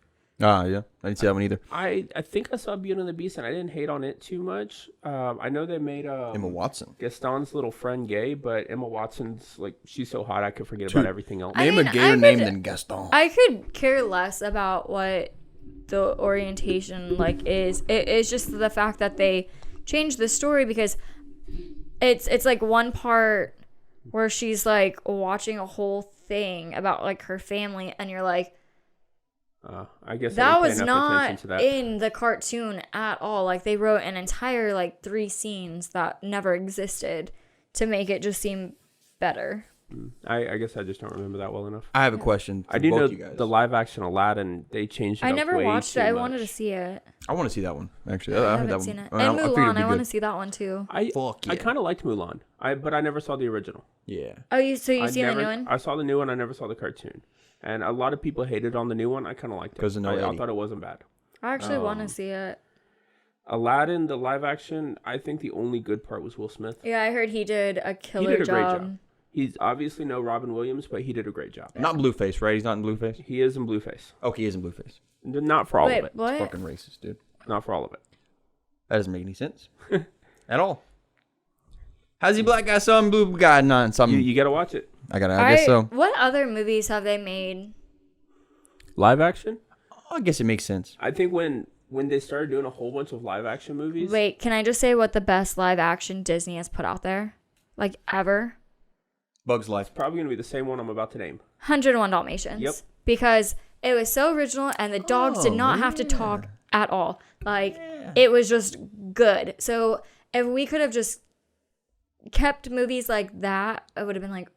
Ah, yeah. I didn't see that one either. I think I saw Beauty and the Beast, and I didn't hate on it too much. I know they made Emma Watson. Gaston's little friend gay, but Emma Watson's, like, she's so hot I could forget about everything else. Name a gayer name than Gaston. I could care less about what the orientation like is. It's just the fact that they changed the story because it's like one part where she's like watching a whole thing about like her family, and you're like, I guess that I didn't pay was enough not attention to that. in the cartoon at all. Like they wrote an entire like 3 scenes that never existed to make it just seem better. I guess I just don't remember that well enough. I have a question for I do know both you guys. the live action Aladdin, they changed it I up never way watched too it. I much. wanted to see it. I want to see that one, actually. I I heard haven't that seen one. it. I mean, And I figured it'd Mulan, be I want to good. see that one too. Fuck yeah. I kind of liked Mulan, but I never saw the original. Yeah. Oh, you seen I the new one? I saw the new one. I never saw the cartoon. And a lot of people hated on the new one. I kind of liked it. 'Cause of no I lady. thought it wasn't bad. I actually want to see it. Aladdin, the live action, I think the only good part was Will Smith. Yeah, I heard he did a He killer did a great job. job. He's obviously no Robin Williams, but he did a great job. Not Blueface, right? He's not in Blueface? He is in Blueface. Oh, he is in Blueface. Not for all Wait, of it. what? Fucking racist, dude. Not for all of it. That doesn't make any sense. At all. How's he black guy, some blue guy, none? Some. You got to watch it. I guess so. What other movies have they made? Live action? I guess it makes sense. I think when they started doing a whole bunch of live action movies. Wait, can I just say what the best live action Disney has put out there? Like ever? Bug's Life. Probably going to be the same one I'm about to name. 101 Dalmatians. Yep. Because it was so original and the dogs did not have to yeah. talk at all. Like, it was just good. So, if we could have just kept movies like that, I would have been like,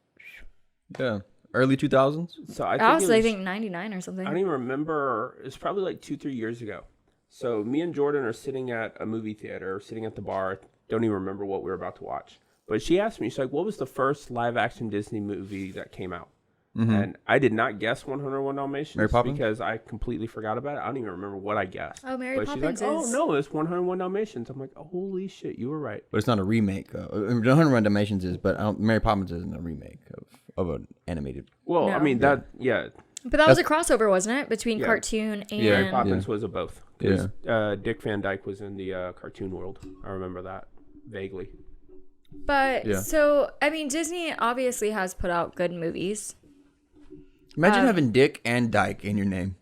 Yeah. Early 2000s? So I think 99 or something. I don't even remember. It's probably like 2-3 years ago. So me and Jordan are sitting at a movie theater, sitting at the bar. Don't even remember what we were about to watch. But she asked me, she's like, what was the first live action Disney movie that came out? Mm-hmm. And I did not guess 101 Dalmatians. Mary Poppins? Because I completely forgot about it. I don't even remember what I guessed. Oh, Mary but Poppins she's like, is... oh, no, it's 101 Dalmatians. I'm like, oh, holy shit, you were right. But it's not a remake. 101 Dalmatians is, but Mary Poppins isn't a remake of an animated. Well, No. I mean, that, yeah. But that was a crossover, wasn't it? Between Yeah. cartoon and... Mary Poppins was a both. 'Cause, Yeah. Dick Van Dyke was in the cartoon world. I remember that vaguely. But, Yeah. so, I mean, Disney obviously has put out good movies. Imagine having Dick and Dyke in your name.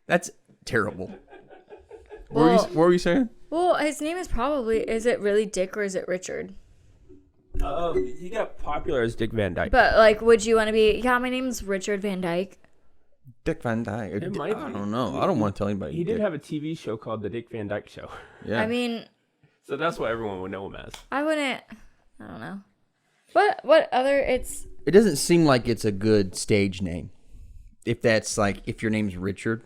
That's terrible. What were you saying? Well, his name is probably... Is it really Dick or is it Richard? He got popular as Dick Van Dyke. But, like, would you want to be... Yeah, my name's Richard Van Dyke. Dick Van Dyke. It might I be. don't know. I don't want to tell anybody. He did Dick. have a TV show called The Dick Van Dyke Show. Yeah. I mean, So that's what everyone would know him as. I wouldn't... I don't know. What other... It's... It doesn't seem like it's a good stage name. If that's like, if your name's Richard,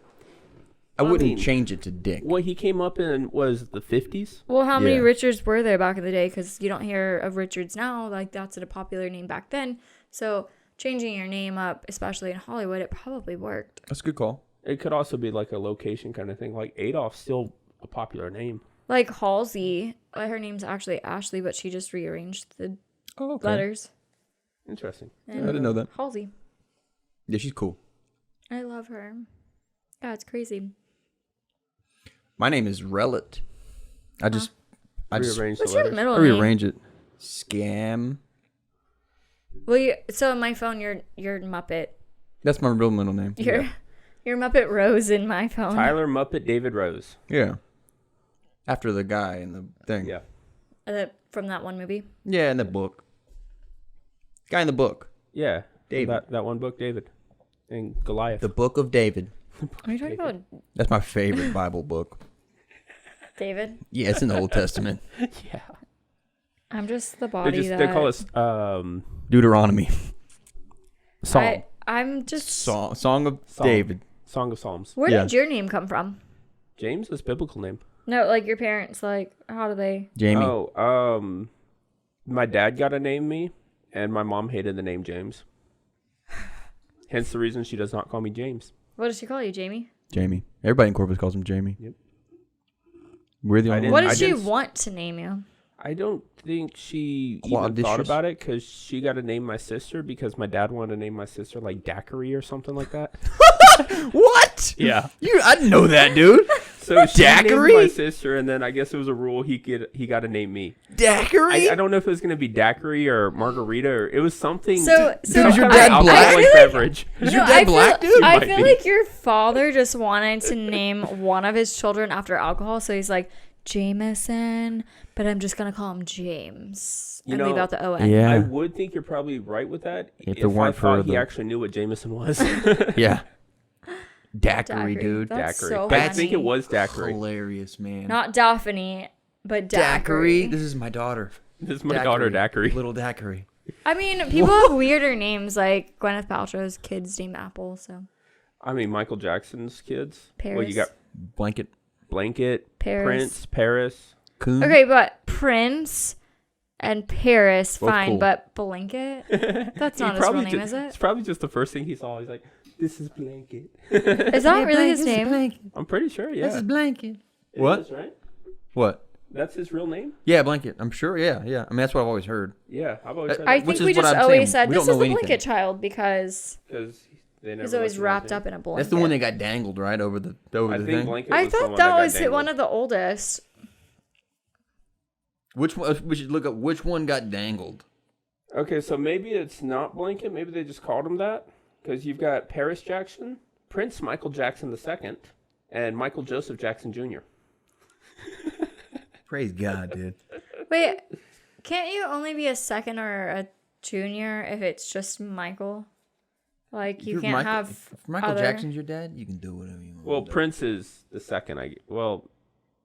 I wouldn't mean, change it to Dick. What he came up in was the 50s. Well, how many Yeah. Richards were there back in the day? Because you don't hear of Richards now. Like, that's a popular name back then. So, changing your name up, especially in Hollywood, it probably worked. That's a good call. It could also be like a location kind of thing. Like Adolf's still a popular name. Like, Halsey. Her name's actually Ashley, but she just rearranged the Oh, okay. letters. Interesting. I didn't know that. Halsey. Yeah, she's cool. I love her. Yeah, it's crazy. My name is Relit. I just Rearrange the What's your letters. middle I name? rearrange it. Scam. Well, so on my phone, you're Muppet. That's my real middle name. You're Muppet Rose in my phone. Tyler Muppet David Rose. Yeah. After the guy in the thing. Yeah. From that one movie. Yeah, in the book. Guy in the book. Yeah. David. That one book, David. And Goliath. The Book of David. Are you talking about That's my favorite Bible book. David? Yeah, it's in the Old Testament. yeah. I'm just the body They call us Deuteronomy. Psalm. I'm just... Song of Psalm. David. Song of Psalms. Where Yeah. did your name come from? James is biblical name. No, like your parents, like, how do they... Jamie. Oh, my dad got to name me, and my mom hated the name James. Hence the reason she does not call me James. What does she call you, Jamie? Jamie. Everybody in Corpus calls him Jamie. Yep. We're the only What ones. does she want to name you? I don't think she even thought Claudicious? about it because she got to name my sister because my dad wanted to name my sister like Daiquiri or something like that. What? Yeah. I didn't know that, dude. So she named Daiquiri? my sister, and then I guess it was a rule he got to name me. Daiquiri? I don't know if it was gonna be daiquiri or margarita or it was something. So Dude, is your some dad kind of black? alcoholic beverage. Is your dad black, dude? I Might feel be. like your father just wanted to name one of his children after alcohol, so he's like Jameson, but I'm just gonna call him James You and leave know, out the O-N. Yeah. I would think you're probably right with that. If it I weren't for thought he the- actually knew what Jameson was. Yeah. Daiquiri, Daiquiri. dude. That's Daiquiri. so I think funny. it was daiquiri. Hilarious, man. Not Daphne, but Daiquiri. Daiquiri. This is my daughter. This is my daughter Daiquiri. Little Daiquiri. I mean, people have weirder names like Gwyneth Paltrow's kids named Apple, so I mean, Michael Jackson's kids. Well, Paris. you got Blanket. Blanket, Paris. Prince, Paris. Coon. Okay, but Prince and Paris, Both fine, cool. but Blanket? That's He not his real probably name, ju- is it? It's probably just the first thing he saw. He's like, "This is Blanket." Is that really his name? Blanket. I'm pretty sure. Yeah. This is Blanket. It What? is, right? What? That's his real name. Yeah, Blanket. I'm sure. Yeah. I mean, that's what I've always heard. Yeah, I've always said I that Which think is we what just I'm always saying. said We this don't is know the anything. Blanket child because because they never. he's always listed his wrapped name. up in a blanket. That's the one that got dangled, right, over the I think thing. Blanket. I was the thought one that got was dangled. one of the oldest. Which one? We should look up which one got dangled. Okay, so maybe it's not Blanket. Maybe they just called him that because you've got Paris Jackson, Prince Michael Jackson II, and Michael Joseph Jackson Jr. Praise God, dude. Wait, can't you only be a second or a junior if it's just Michael? Like you You're can't Michael- have If Michael other... Jackson's your dad, you can do whatever you want. Well, Prince is the second.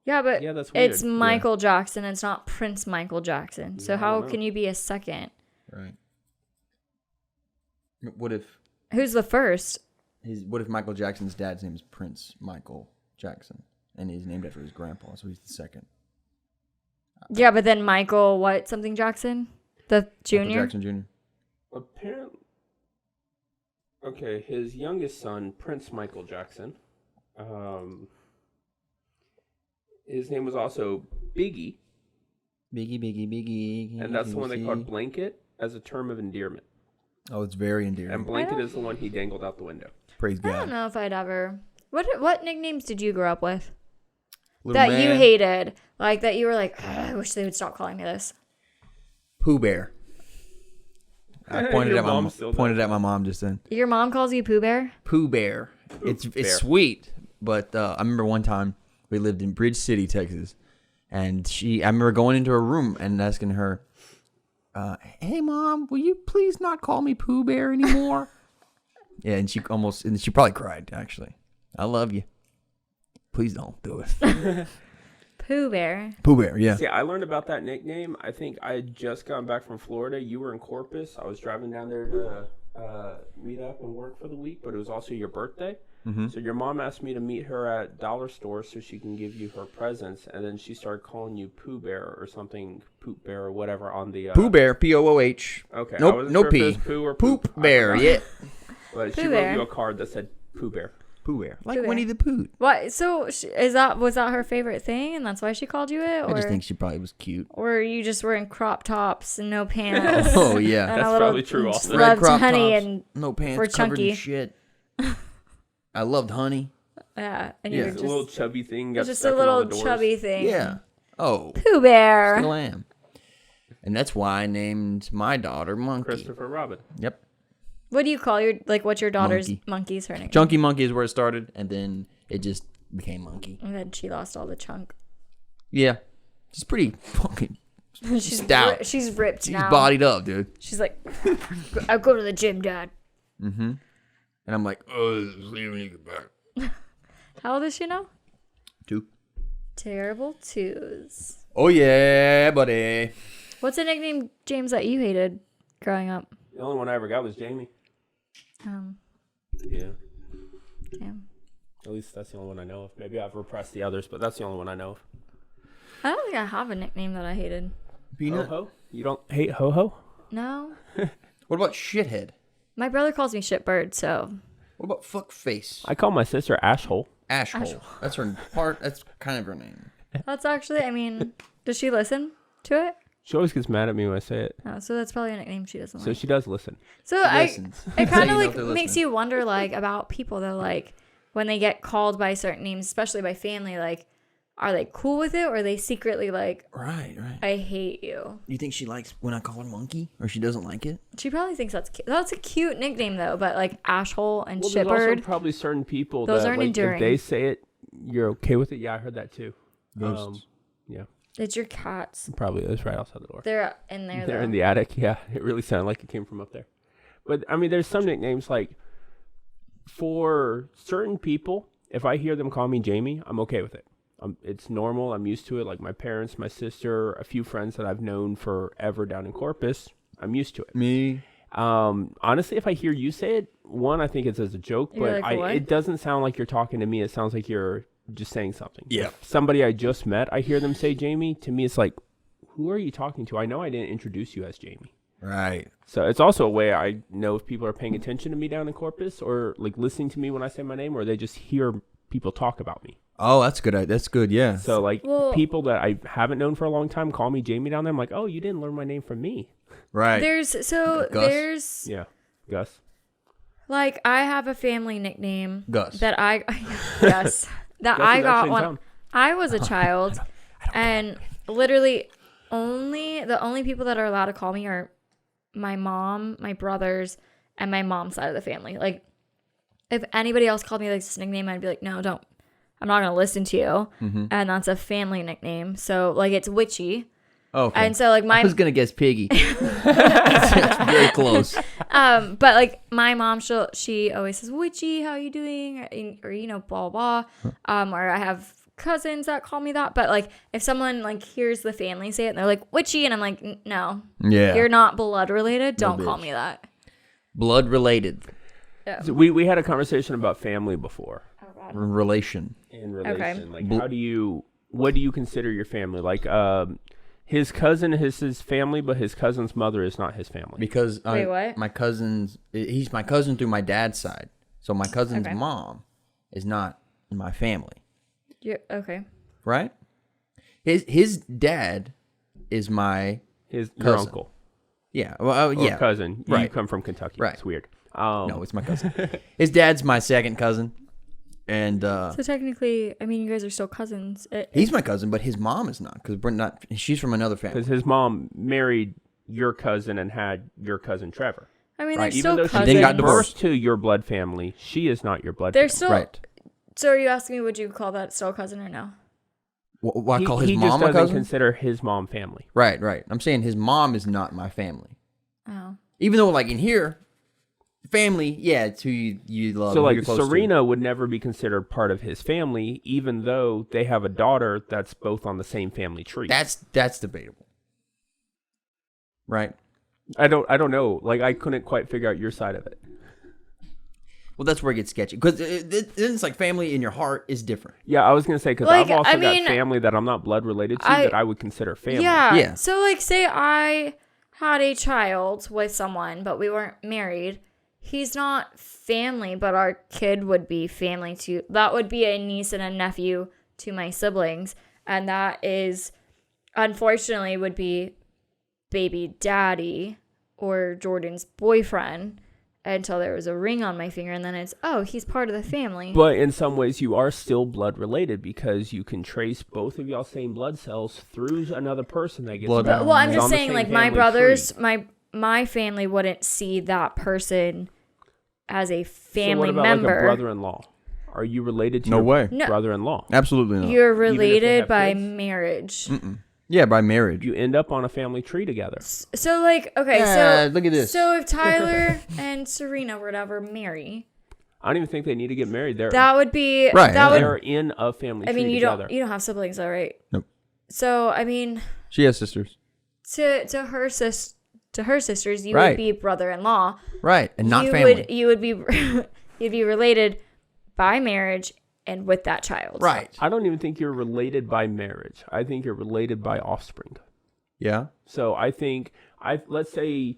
Yeah, but Yeah, that's weird. it's Michael Jackson. It's not Prince Michael Jackson. So Yeah, I how don't know. can you be a second? Right. What if Who's the first? What if Michael Jackson's dad's name is Prince Michael Jackson, and he's named after his grandpa, so he's the second. Yeah, but then Michael something Jackson, the Michael junior. Jackson Jr. Apparently, okay, his youngest son, Prince Michael Jackson, his name was also Biggie, Biggie. and that's the one they called Blanket as a term of endearment. Oh, it's very endearing. And Blanket is the one he dangled out the window. Praise I don't God. know if I'd ever. What nicknames did you grow up with Little that you man, hated? Like that you were like, "Ugh, I wish they would stop calling me this. Pooh Bear. I pointed Your at my mom still does my mom just then. Your mom calls you Pooh Bear. Pooh Bear. It's Bear. sweet, but I remember one time we lived in Bridge City, Texas, and I remember going into her room and asking her, "Hey, Mom, will you please not call me Pooh Bear anymore?" Yeah, and she probably cried. Actually, I love you. Please don't do it. Pooh Bear. Pooh Bear. Yeah. See, I learned about that nickname. I think I had just gotten back from Florida. You were in Corpus. I was driving down there to meet up and work for the week, but it was also your birthday. Mm-hmm. So your mom asked me to meet her at dollar store so she can give you her presents, and then she started calling you Pooh Bear or something, Poop Bear or whatever on the Pooh Bear. P-O-O-H. Okay, I Nope. wasn't No sure if it P. was Pooh or Poop I Bear. forgot. Yeah. But she Pooh wrote Bear. you a card that said Pooh Bear. Pooh Bear. Like Pooh Winnie Bear. the Pooh. What? So was that her favorite thing, and that's why she called you it, I just or think she probably was cute. or you just wearing crop tops and no pants? Oh yeah. And That's a little, probably true just also. Red Loved crop honey tops. and No pants, we're covered chunky. in shit. I loved honey. yeah, and Yeah. you were It's a little just chubby thing. Got just stuck a in all little the doors. chubby thing. Yeah. Oh, Pooh Bear. still am. And that's why I named my daughter Monkey. Christopher Robin. Yep. What do you call what's your daughter's Monkey. monkey's her name? Chunky Monkey is where it started, and then it just became Monkey. And then she lost all the chunk. Yeah. She's pretty fucking she's stout. She's ripped She's now. bodied up, dude. She's like, I'll go to the gym, Dad. Mm-hmm. And I'm like, oh, leave me get back. How old is she now? 2. Terrible twos. Oh yeah, buddy. What's a nickname, James, that you hated growing up? The only one I ever got was Jamie. Yeah. Damn. At least that's the only one I know of. Maybe I've repressed the others, but that's the only one I know of. I don't think I have a nickname that I hated. Peanut. Ho-ho? You don't hate Ho-ho? No. What about shithead? My brother calls me shitbird, so What about fuck face? I call my sister Ashhole. Ashhole. That's her part. That's kind of her name. That's actually, I mean, does she listen to it? She always gets mad at me when I say it. Oh, so that's probably a nickname she doesn't So like. she does listen. So Listens. it So kind you of know like if they're makes listening. you wonder like about people though, like when they get called by certain names, especially by family, like are they cool with it or are they secretly like, Right. I hate you? You think she likes when I call her monkey, or she doesn't like it? She probably thinks that's cute. That's a cute nickname though, but like Ashhole and Well, there's also Shitbird. probably certain people Those that aren't like enduring. if they say it, you're okay with it. Yeah, I heard that too. Ghosts. Yeah, It's your cats. probably is right outside the door. They're in there They're though. in the attic. Yeah, it really sounded like it came from up there. But I mean, there's some nicknames like for certain people. If I hear them call me Jamie, I'm okay with it. It's normal. I'm used to it. Like my parents, my sister, a few friends that I've known forever down in Corpus, I'm used to it. Me. Honestly, if I hear you say it, one, I think it's as a joke, You're but like, what? it doesn't sound like you're talking to me. It sounds like you're just saying something. Yeah. If somebody I just met, I hear them say Jamie. To me, it's like, who are you talking to? I know I didn't introduce you as Jamie. Right. So it's also a way I know if people are paying attention to me down in Corpus or like listening to me when I say my name, or they just hear people talk about me. Oh, that's good. That's good. Yeah. So like Well- people that I haven't known for a long time call me Jamie down there. I'm like, oh, you didn't learn my name from me. Right. There's Gus? Yeah. Gus. like I have a family nickname Gus. that I yes that Gus I is got actually in when town. I was a child, and literally the only people that are allowed to call me are my mom, my brothers, and my mom's side of the family. Like if anybody else called me like this nickname, I'd be like, no, don't. I'm not gonna listen to you. And that's a family nickname. So like it's Witchy. Oh, okay. And so like I was gonna guess Piggy. That's very close. but like my mom, she always says, Witchy, how you doing? Or you know, blah blah. Or I have cousins that call me that. But like if someone like hears the family say it and they're like Witchy, and I'm like, no, Yeah. you're not blood related. Don't call bitch. me that. Blood related. So we had a conversation about family before. Relation. In relation, like what do you consider your family? Like his cousin is his family, but his cousin's mother is not his family. Because Wait, what? my cousin's he's my cousin through my dad's side. So my cousin's Okay. mom is not in my family. Okay. Right? His dad is my Your cousin. uncle yeah. Well, or yeah. cousin. You Right. come from Kentucky. Right. It's weird. No, it's my cousin. His dad's my second cousin. And So technically, I mean, you guys are still cousins. he's my cousin, but his mom is not because we're not. She's from another family. because his mom married your cousin and had your cousin Trevor. I mean, Right. they're Even still though she cousins. then got gave divorced. birth to your blood family, she is not your blood They're family. still Right. So are you asking me, would you call that still cousin or no? Why call his he mom just a doesn't cousin? consider his mom family. Right. I'm saying his mom is not my family. Oh. Even though, like in here, family, yeah, it's who you love. So who like you're close to. Serena would never be considered part of his family, even though they have a daughter that's both on the same family tree. That's debatable. Right. I don't know. Like I couldn't quite figure out your side of it. Well, that's where it gets sketchy because it's like family in your heart is different. Yeah, I was gonna say because Like, I've also I mean, got family that I'm not blood related to that I would consider family. Yeah. Yeah. So like say I had a child with someone, but we weren't married. He's not family, but our kid would be family to that would be a niece and a nephew to my siblings. And that is unfortunately would be baby daddy or Jordan's boyfriend until there was a ring on my finger, and then it's he's part of the family. But in some ways, you are still blood related because you can trace both of y'all's same blood cells through another person that gets Blood married. bound. Well, I'm It's just on the saying, same like my family brothers, tree. my family wouldn't see that person as a So family what about member. like a brother-in-law? Are you related to No your way. No. brother-in-law? Absolutely not. You're if they related have by kids? marriage. Yeah, by marriage. You end up on a family tree together. So like, okay, Yeah, so look at this. So if Tyler and Serena were to ever marry, I don't even think they need to get married. that would be Right, That They're would. in a family I tree mean, you together. don't have siblings, though, right? Nope. So I mean, She has sisters. to her sisters, you Right. would be brother-in-law. Right, and not you family. you would be you'd be related by marriage and with that child. Right. I don't even think you're related by marriage. I think you're related by offspring. Yeah. So I think let's say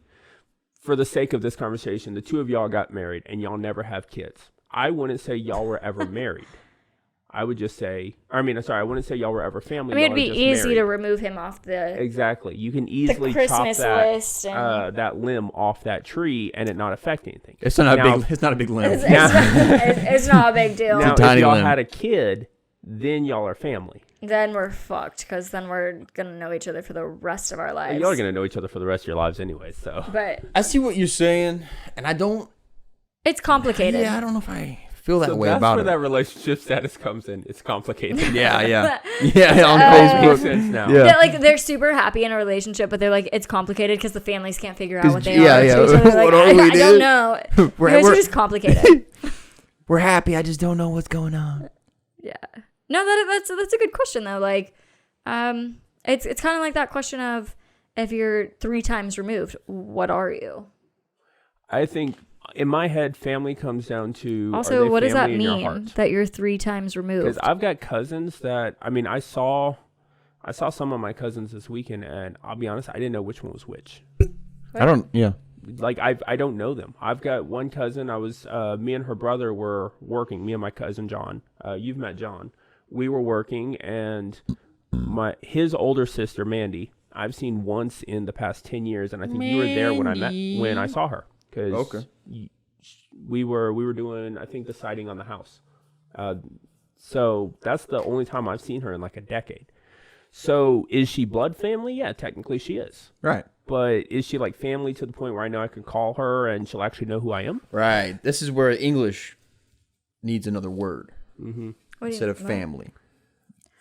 for the sake of this conversation, the two of y'all got married and y'all never have kids. I wouldn't say y'all were ever married. I would just say, I wouldn't say y'all were ever family. I mean, it'd y'all be are just easy married. to remove him off the Exactly. You can easily chop Christmas list and- that limb off that tree and it not affect anything. It's not a big. It's not a big limb. It's not a big deal. Now, tiny if y'all limb. had a kid, then y'all are family. Then we're fucked because then we're gonna know each other for the rest of our lives. Y'all are gonna know each other for the rest of your lives anyway. So, But I see what you're saying, and I don't. it's complicated. Yeah, I don't know if I feel that so way that's about where it. that relationship status comes in. It's complicated. Yeah, on Makes Facebook. sense now. Yeah. That, like they're super happy in a relationship, but they're like it's complicated because the families can't figure out 'Cause- what they yeah, are yeah. to each other. Like, What are we, I don't dude? know. We're- It's we're- just complicated. We're happy. I just don't know what's going on. Yeah. No, that's a good question though. Like, it's kind of like that question of if you're 3 times removed, what are you? I think in my head, family comes down to Also, what does that mean Because that you're 3 times removed? I've got cousins that I saw some of my cousins this weekend, and I'll be honest, I didn't know which one was which. I don't. Yeah. Like I don't know them. I've got one cousin. Me and her brother were working. Me and my cousin John. You've met John. We were working, and his older sister Mandy, I've seen once in the past 10 years, and I think you were there when I saw her. Because we were doing, I think, the siding on the house. So that's the only time I've seen her in like a decade. So is she blood family? Yeah, technically she is. Right. But is she like family to the point where I know I can call her and she'll actually know who I am? Right. This is where English needs another word Mm-hmm. instead of family.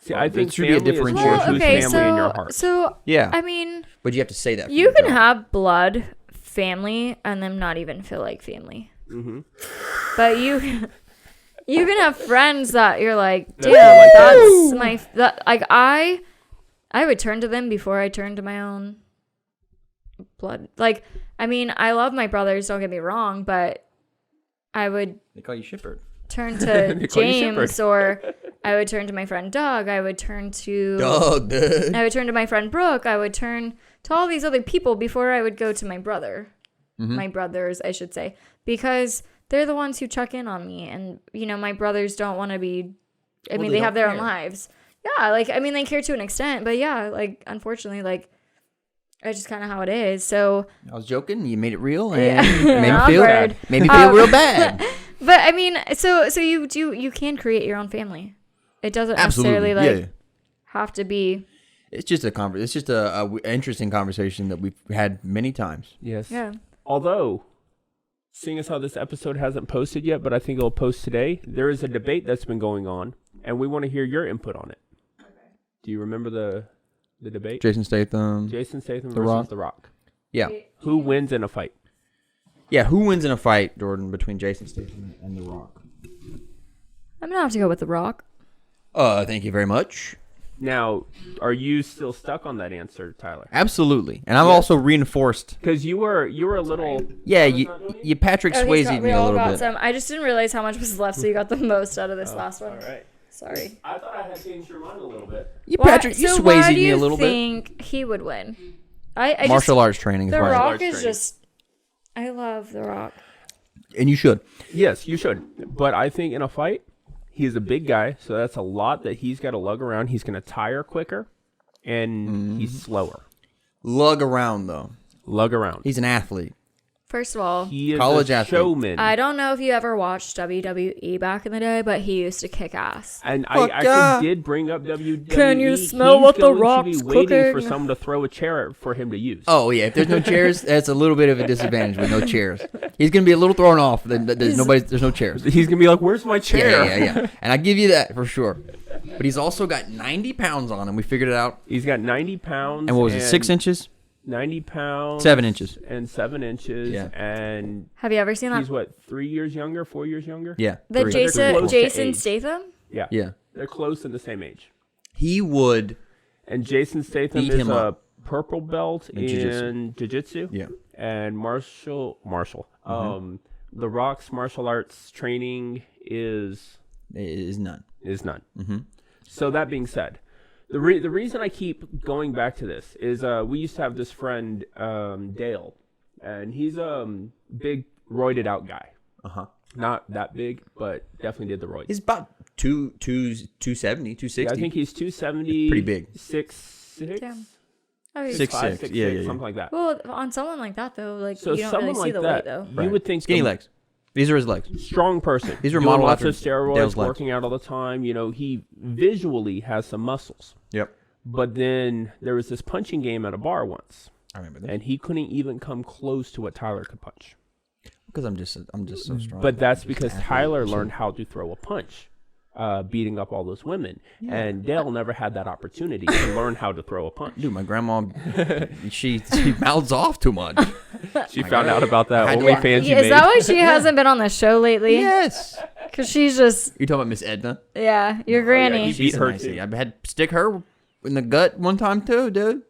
See, I think it should be a family is differentiation. more well, who's okay, family in your heart. so Yeah. I mean, But you have to say that. for you your can job. have blood family and them not even feel like family. Mm-hmm. But you can have friends that you're like, That damn, feel like that's like I would turn to them before I turn to my own blood. Like, I mean, I love my brothers, don't get me wrong, but I would They call you Shepard. turn to They call you James, or I would turn to my friend Doug. I would turn to Dude. I would turn to my friend Brooke. I would turn to all these other people before I would go to my brother. Mm-hmm. My brothers, I should say, because they're the ones who check in on me. And, my brothers don't want to be, I mean, they they have don't their own care. lives. Yeah, like, I mean, they care to an extent, but yeah, like, unfortunately, like, it's just kind of how it is. So, I was joking. You made it real, and Yeah. made me feel real bad. but I mean, so you can create your own family. It doesn't necessarily, like, have to be. It's just It's just a interesting conversation that we've had many times. Yes. Yeah. Although, seeing as how this episode hasn't posted yet, but I think it'll post today, there is a debate that's been going on, and we want to hear your input on it. Do you remember the debate? Jason Statham. Jason Statham The versus Rock. The Rock. Yeah. Who wins in a fight? Yeah. Who wins in a fight, Jordan, between Jason Statham and The Rock? I'm gonna have to go with The Rock. Thank you very much. Now, are you still stuck on that answer, Tyler? Absolutely, and I'm also reinforced. Because you were a little. Yeah, you Patrick Swayze me a little bit. Some. I just didn't realize how much was left, so you got the most out of this last one. All right. Sorry. I thought I had changed your mind a little bit. You Patrick, you so why Swayze do me you a little bit. think he would win? I Martial just, arts training is The why. Rock arts is training. just. I love The Rock. And you should. Yes, you should. But I think in a fight, he's a big guy, so that's a lot that he's got to lug around. He's going to tire quicker, and he's slower. Lug around though. Lug around. He's an athlete. First of all, He is College a athlete. showman. I don't know if you ever watched WWE back in the day, but he used to kick ass. And Fuck I yeah. actually did bring up WWE. Can you smell He's what The going to Rock's be waiting for cooking? someone to throw a chair for him to use. Oh yeah, if there's no chairs, that's a little bit of a disadvantage with no chairs. He's gonna be a little thrown off. There's no chairs. He's going to be like, where's my chair? Yeah. And I give you that for sure. But he's also got 90 pounds on him. We figured it out. He's got 90 pounds. And what was it? 6 inches? 90 pounds. 7 inches. And 7 inches. Yeah. And Have you ever seen that? he's what, 3 years younger, 4 years younger? Yeah. The 3. They're close to Jason age. Statham? Yeah. Yeah. They're close in the same age. He would. And Jason Statham Beat is him a up. purple belt In in jiu-jitsu. Yeah. And Marshall. The Rock's martial arts training is Is none. none. Mm-hmm. So that being said, the reason I keep going back to this is we used to have this friend Dale, and he's a big roided out guy. Uh huh. Not that big, but definitely did the roids. He's about 270, 260. Yeah, I think he's 270. Pretty big. 6'6". Yeah. Oh, he's 6'6". 6'6", Yeah. something like that. Well, on someone like that though, like So you don't someone really see like the that, weight though. you Right. would think Skinny the legs. These are his legs. strong person. These are doing modeled lots after of steroids, Dale's legs. working out all the time. You know, he visually has some muscles. Yep. But then there was this punching game at a bar once, I remember that. and he couldn't even come close to what Tyler could punch. Because I'm just so strong. But that's because athlete. Tyler learned how to throw a punch, beating up all those women. And Dale never had that opportunity to learn how to throw a punch. Dude, my grandma, she mouths off too much. She found out about that I had to OnlyFans you Is made. that why she hasn't been on the show lately? Yes. Because she's just, You talking about Miss Edna? yeah, your granny. he- She's beat her a nicey. too. I had to stick her in the gut one time too, dude.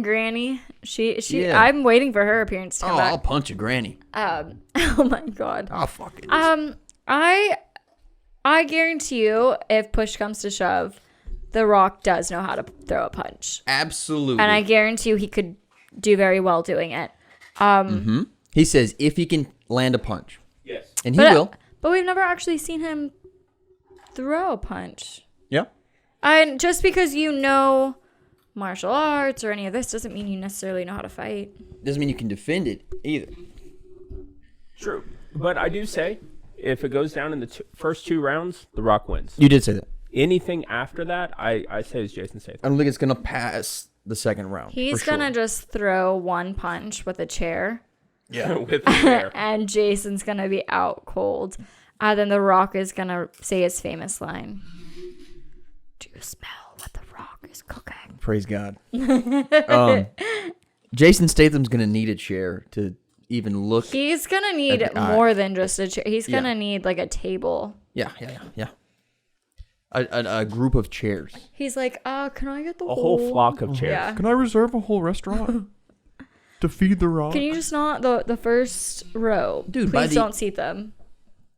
Granny. She. Yeah. I'm waiting for her appearance to Oh, come I'll back. punch a granny. Oh my god. Oh, fuck it. I guarantee you, if push comes to shove, The Rock does know how to throw a punch, Absolutely. and I guarantee you he could do very well doing it. He says if he can land a punch, Yes. and he But will. but we've never actually seen him throw a punch. Yeah. And just because you know martial arts or any of this doesn't mean you necessarily know how to fight. Doesn't mean you can defend it either. True. But I do say, if it goes down in the first 2 rounds, The Rock wins. You did say that. Anything after that, I say is Jason Statham. I don't think it's gonna pass the second round. He's for gonna sure. just throw one punch with a chair, With the hair. and Jason's gonna be out cold. And then The Rock is gonna say his famous line: "Do you smell what The Rock is cooking?" Praise God. Jason Statham's gonna need a chair to even look. He's gonna need At the eye. more than just a chair. He's Yeah. gonna need like a table. Yeah. A group of chairs. He's like, can I get the A whole flock of chairs. Yeah. Can I reserve a whole restaurant to feed the Rock? Can you just not the first row? Dude, by please the- don't seat them.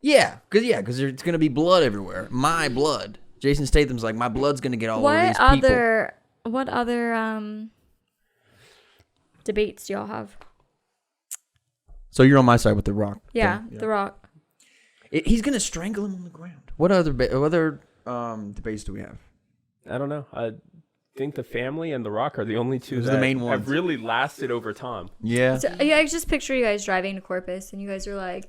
Yeah, because there's gonna be blood everywhere. My blood. Jason Statham's like, my blood's gonna get all over these people. What other debates do y'all have? So you're on my side with the Rock. Yeah, thing. The Rock. He's gonna strangle him on the ground. What other debates do we have? I don't know. I think The Family and The Rock are the only two Those are that the main ones. have really lasted over time. Yeah. So, yeah, I just picture you guys driving to Corpus, and you guys are like,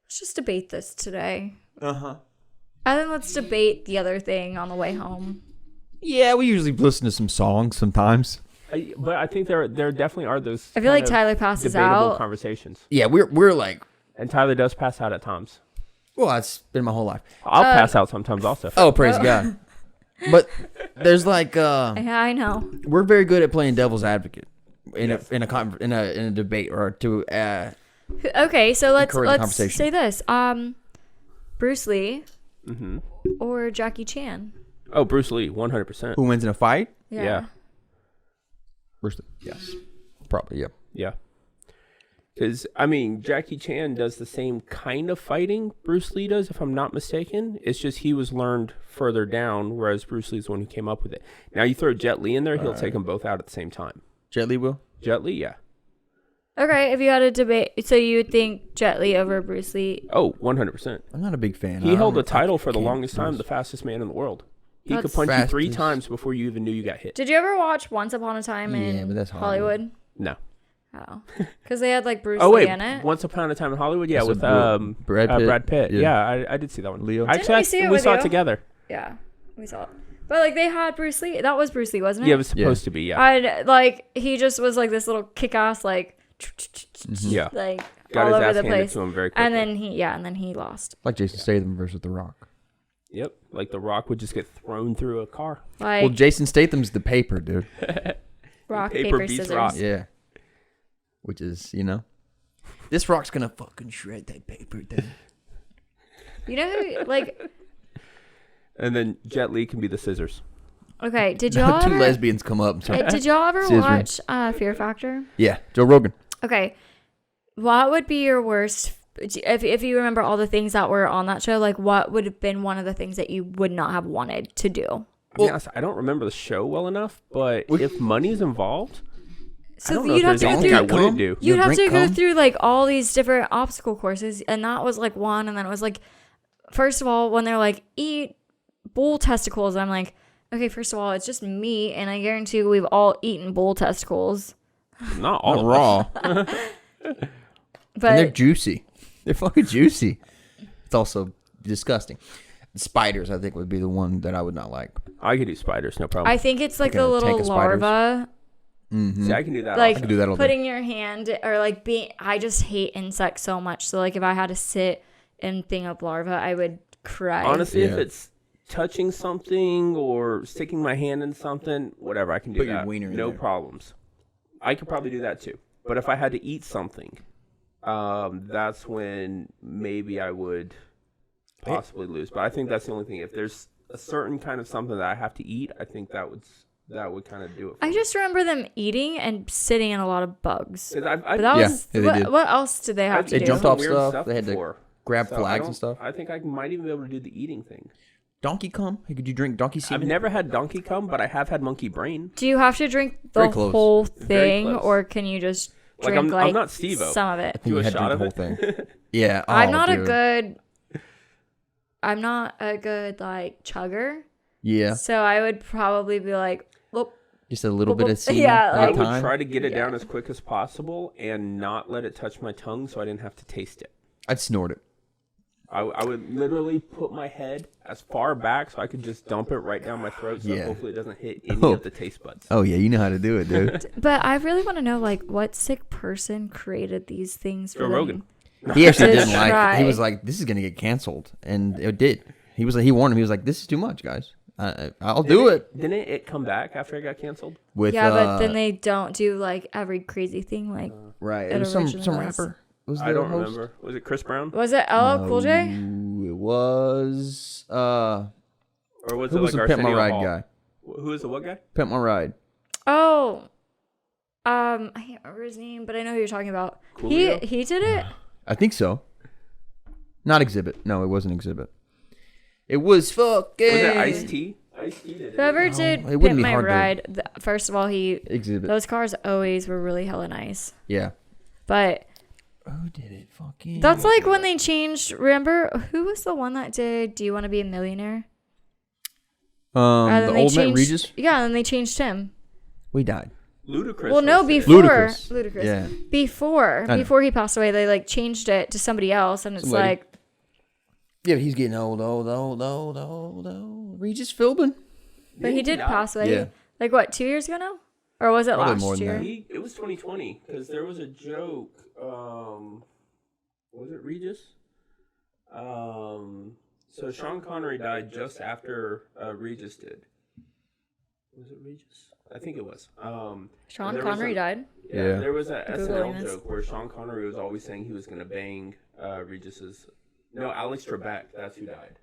let's just debate this today. Uh-huh. And then let's debate the other thing on the way home. Yeah, we usually listen to some songs sometimes. But I think there definitely are those. I feel like kind of Tyler passes debatable out. conversations, Yeah, we're like, and Tyler does pass out at times. well, that's been my whole life. I'll pass out sometimes also. Oh, praise God. But there's like, Yeah, I know. we're very good at playing devil's advocate in a debate or to. Okay, so let's Encourage the conversation. say this. Bruce Lee Mm-hmm. or Jackie Chan. Oh, Bruce Lee, 100%. Who wins in a fight? Yeah. Bruce Lee. Yes. Probably. Yeah. Yeah. Because, I mean, Jackie Chan does the same kind of fighting Bruce Lee does, if I'm not mistaken. It's just he was learned further down, whereas Bruce Lee's the one who came up with it. Now, you throw Jet Li in there, he'll take them both out at the same time. Jet Li will. Jet Li, yeah. Okay, if you had a debate, so you would think Jet Li over Bruce Lee. Oh, 100%. I'm not a big fan. He held the title for the can't- longest time, the fastest man in the world. He could That's- punch you 3 Fastest. times before you even knew you got hit. Did you ever watch Once Upon a Time Yeah, in but that's Hollywood? No. Oh, because they had like Bruce Oh, Lee wait. in it. Once Upon a Time in Hollywood? Yeah, That's with a Brad Pitt. Yeah, Yeah. I did see that one. Leo. Didn't Actually, we see it we with saw you? it together. Yeah, we saw it. But like they had Bruce Lee. That was Bruce Lee, wasn't it? Yeah, it was supposed to be, yeah. And like he just was like this little kick-ass like Yeah. like Got all his over ass the handed place. to him very quickly. And then he lost. Like Jason Statham versus The Rock. Yep, like The Rock would just get thrown through a car. Like Well, Jason Statham's the paper, dude. rock, paper paper, beats scissors. rock. Yeah. Which is, this rock's gonna fucking shred that paper, dude. You know who like And then Jet Li can be the scissors. okay, did y'all Two ever, lesbians come up and start. did y'all ever Scissoring. watch Fear Factor? Yeah, Joe Rogan. Okay. What would be your worst if you remember all the things that were on that show, like what would have been one of the things that you would not have wanted to do? I don't remember the show well enough, but if money's involved, I don't know you'd if have there's to go anything I through wouldn't do. you'd have drink to go cum? through like all these different obstacle courses, and that was like one, and then it was like first of all when they're like eat bull testicles. I'm like, okay, first of all, it's just meat, and I guarantee we've all eaten bull testicles. Not all raw. But And they're juicy. They're fucking juicy. It's also disgusting. Spiders, I think, would be the one that I would not like. I could do spiders, no problem. I think it's like Like the a tank little of spiders. larva. Mm-hmm. See, I can do that. Like I can do that all day. putting your hand or like being. I just hate insects so much. So like if I had to sit and thing up larva, I would cry. Honestly, if Yeah. it's touching something or sticking my hand in something, whatever, I can do Put your that. wiener in No there. problems. I could probably do that too. But if I had to eat something, that's when maybe I would possibly lose. But I think that's the only thing. If there's a certain kind of something that I have to eat, I think that would kind of do it. For I me. just remember them eating and sitting in a lot of bugs. 'Cause I've But that Yeah, was yeah, they did. what else did they have to They do? jumped some off weird stuff. They had to before. grab So flags and stuff. I think I might even be able to do the eating thing. Donkey cum? Hey, could you drink donkey I've semen? never had donkey cum, but I have had monkey brain. Do you have to drink Very the close. whole Very thing, close. or can you just Like, drink I'm not Steve-O. some of I it? think you a had to shot drink the of whole thing. Yeah. I'm oh, not dude. a good. I'm not a good like chugger. Yeah. So I would probably be like, "Look, Just a little bit of semen Yeah, at I a would time. try to get it Yeah. down as quick as possible and not let it touch my tongue so I didn't have to taste it. I'd snort it. I would literally put my head as far back so I could just dump it right down my throat so Yeah. hopefully it doesn't hit any Oh. of the taste buds. Oh, yeah. You know how to do it, dude. But I really want to know, like, what sick person created these things for Joe them? Rogan. He actually To didn't like it. try. He was like, this is going to get canceled. And it did. He was like, he warned him. He was like, this is too much, guys. I'll do it. Didn't it come back after it got canceled? With, Yeah, but then they don't do like every crazy thing. Like, right. it It was some originally was. rapper. Was I the don't host? remember. Was it Chris Brown? was it LL Cool J? No, it was, Or was who it was like the Pimp My Arsenio Ride Hall? guy? Who is the what guy? Pimp My Ride. Oh, I can't remember his name, but I know who you're talking about. Coolio? He did it. I think so. Not Exhibit. No, it wasn't Exhibit. It was fucking. Was it Ice-T? Ice-T did it. Whoever did it wouldn't Pimp be My hard to- Ride, first of all, Exhibit. those cars always were really hella nice. Yeah. But Who did it? Fucking. that's like when they changed. Remember who was the one that did "Do You Want to Be a Millionaire"? And the then they old man changed- Regis. Yeah, and then they changed him. We died. Ludacris. Well, no, was it. before Ludacris. Yeah. Before I know. he passed away, they like changed it to somebody else, and it's Some lady. like, Yeah, but he's getting old. Regis Philbin. but he did die? pass away. Yeah. Like what, 2 years ago now, or was it Probably last more than year? that. It was 2020 because there was a joke. Was it Regis? So Sean Connery died just after Regis did. Was it Regis? I think it was. Sean there was Connery a- died. Yeah. There was a Googling SNL this. joke where Sean Connery was always saying he was going to bang Regis's. No, Alex Trebek. That's who died.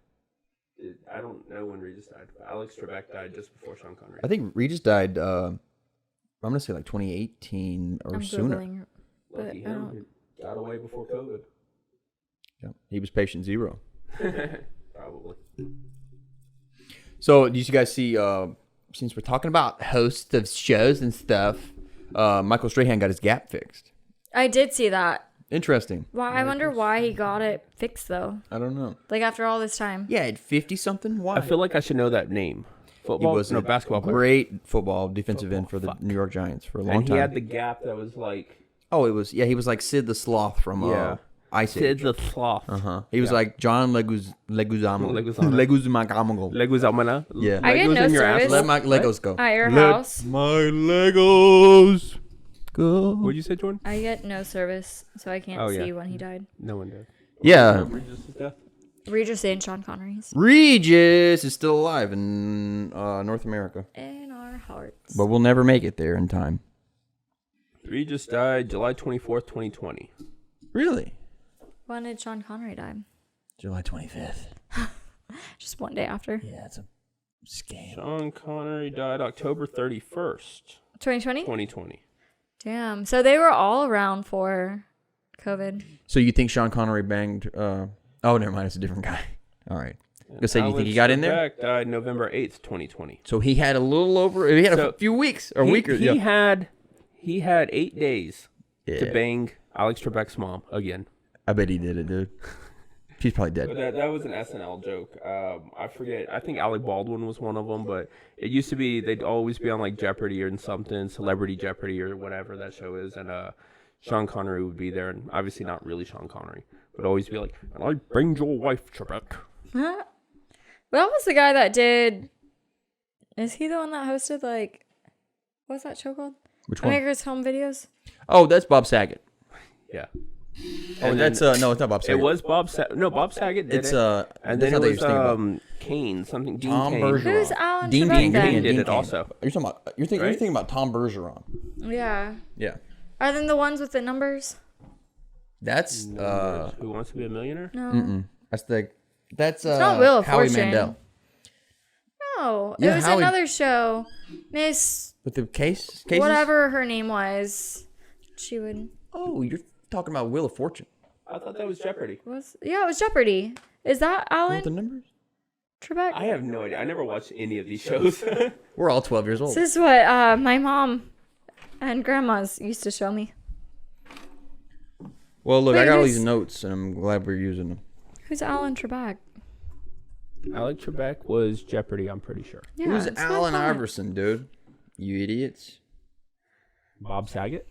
I don't know when Regis died, but Alex Trebek died just before Sean Connery. I think Regis died. I'm gonna say like 2018 or I'm sooner. googling. but Lucky I him. don't- He got away before COVID. Yeah. He was patient zero. Probably. So, did you guys see? Since we're talking about hosts of shows and stuff, Michael Strahan got his gap fixed. I did see that. Interesting. Why? I wonder why he got it fixed though. I don't know. Like after all this time. Yeah, at 50 something. Why? I feel like I should know that name. he Football? was No, a basketball player. great football defensive end for Football, the fuck. New York Giants for a long And he time. had the gap that was like Oh, it was he was like Sid the Sloth from Yeah. Ice Age. Sid the Sloth. He was Yeah. like John Leguzamo. Leguzamo. Leguzamana. Yeah. I get Legos no in your service. ass? Let my Legos go. At your Let house, my Legos go. What'd you say, Jordan? I get no service, so I can't Oh, see yeah. when he died. No one did. Yeah. Regis's death? Regis and Sean Connery's Regis is still alive in North America, in our hearts. but we'll never make it there in time. Regis died July 24th, 2020. Really? When did Sean Connery die? July 25th. Just one day after. Yeah, it's a scam. Sean Connery died October 31st, 2020? 2020. Damn. So they were all around for COVID. So you think Sean Connery banged? Oh, never mind. It's a different guy. All right. Gonna say, do you think he got in there? Trebek died November 8th, 2020. So he had a little over. He had a So few weeks or week or He yeah. had 8 days Yeah. to bang Alex Trebek's mom again. I bet he did it, dude. She's probably dead. But that was an SNL joke. I forget. I think Alec Baldwin was one of them, but it used to be they'd always be on like Jeopardy or something, Celebrity Jeopardy or whatever that show is, and Sean Connery would be there, and obviously not really Sean Connery, but always be like, "And I bring your wife, Trebek." Huh? What was the guy that did? Is he the one that hosted like, what's that show called? Which one? America's Home Videos. Oh, that's Bob Saget. Yeah. Oh, And that's then no, it's not Bob Saget. It was Bob Saget. No, Bob Saget did It's it. And then that's not it that was you're thinking about. Kane, something Dean Tom Kane. Bergeron. Who's Alan Dean Trebek Kane then? Kane did Dean it Kane. also. You're thinking Right? about Tom Bergeron. Yeah. Yeah. Are them the ones with the numbers? That's Who Wants to Be a Millionaire? No. that's not Wheel of Howie Fortune. Mandel. No. Yeah, it was Howie- another show. Miss With the cases? whatever her name was. She would Oh, you're talking about Wheel of Fortune. I thought that was Jeopardy. it was Jeopardy. Is that Alan With the numbers? Trebek? I have no idea. I never watched any of these shows. We're all 12 years old. This is what my mom and grandma's used to show me. Well, look, Wait, I got all who's- these notes, and I'm glad we're using them. Who's Alan Trebek? Alec Trebek was Jeopardy, I'm pretty sure. Yeah, Who's it's what I Allen thought. Iverson, dude? You idiots. Bob Saget.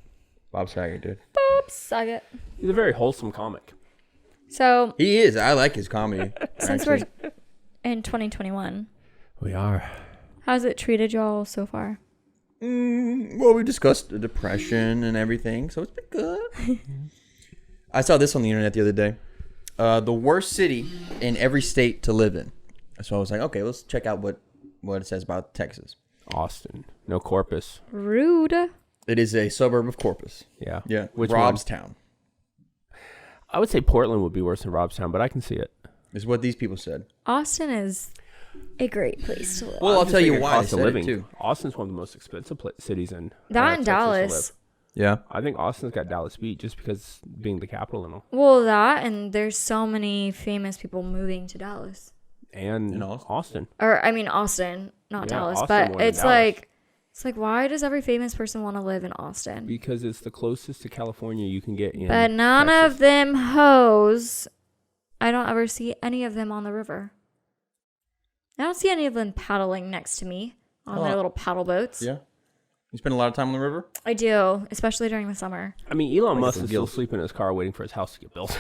Bob Saget, dude. Boop, Saget. He's a very wholesome comic. So He is. I like his comedy. since actually. we're in 2021, We are. how's it treated y'all so far? Well, we discussed the depression and everything, so it's been good. I saw this on the internet the other day. The worst city in every state to live in. So I was like, okay, let's check out what it says about Texas. Austin. No Corpus. Rude. It is a suburb of Corpus. Yeah. Yeah, Which one? Robstown I would say Portland would be worse than Robstown, but I can see it. is what these people said. Austin is a great place to live. Well, I'll I'm just tell you thinking why. cost They of said it living. too. Austin's one of the most expensive cities in That and Texas to Dallas. live. Yeah. I think Austin's got Dallas beat just because being the capital and all. Well, that and there's so many famous people moving to Dallas. And In Austin? Austin. Or I mean Austin, not Yeah, Dallas. Austin more But than it's Dallas. like why does every famous person want to live in Austin? Because it's the closest to California you can get in. But none Texas. of them hoes. I don't ever see any of them on the river. I don't see any of them paddling next to me on their little paddle boats. Yeah. You spend a lot of time on the river? I do, especially during the summer. I mean, Elon Musk the is still guilt. sleeping in his car waiting for his house to get built.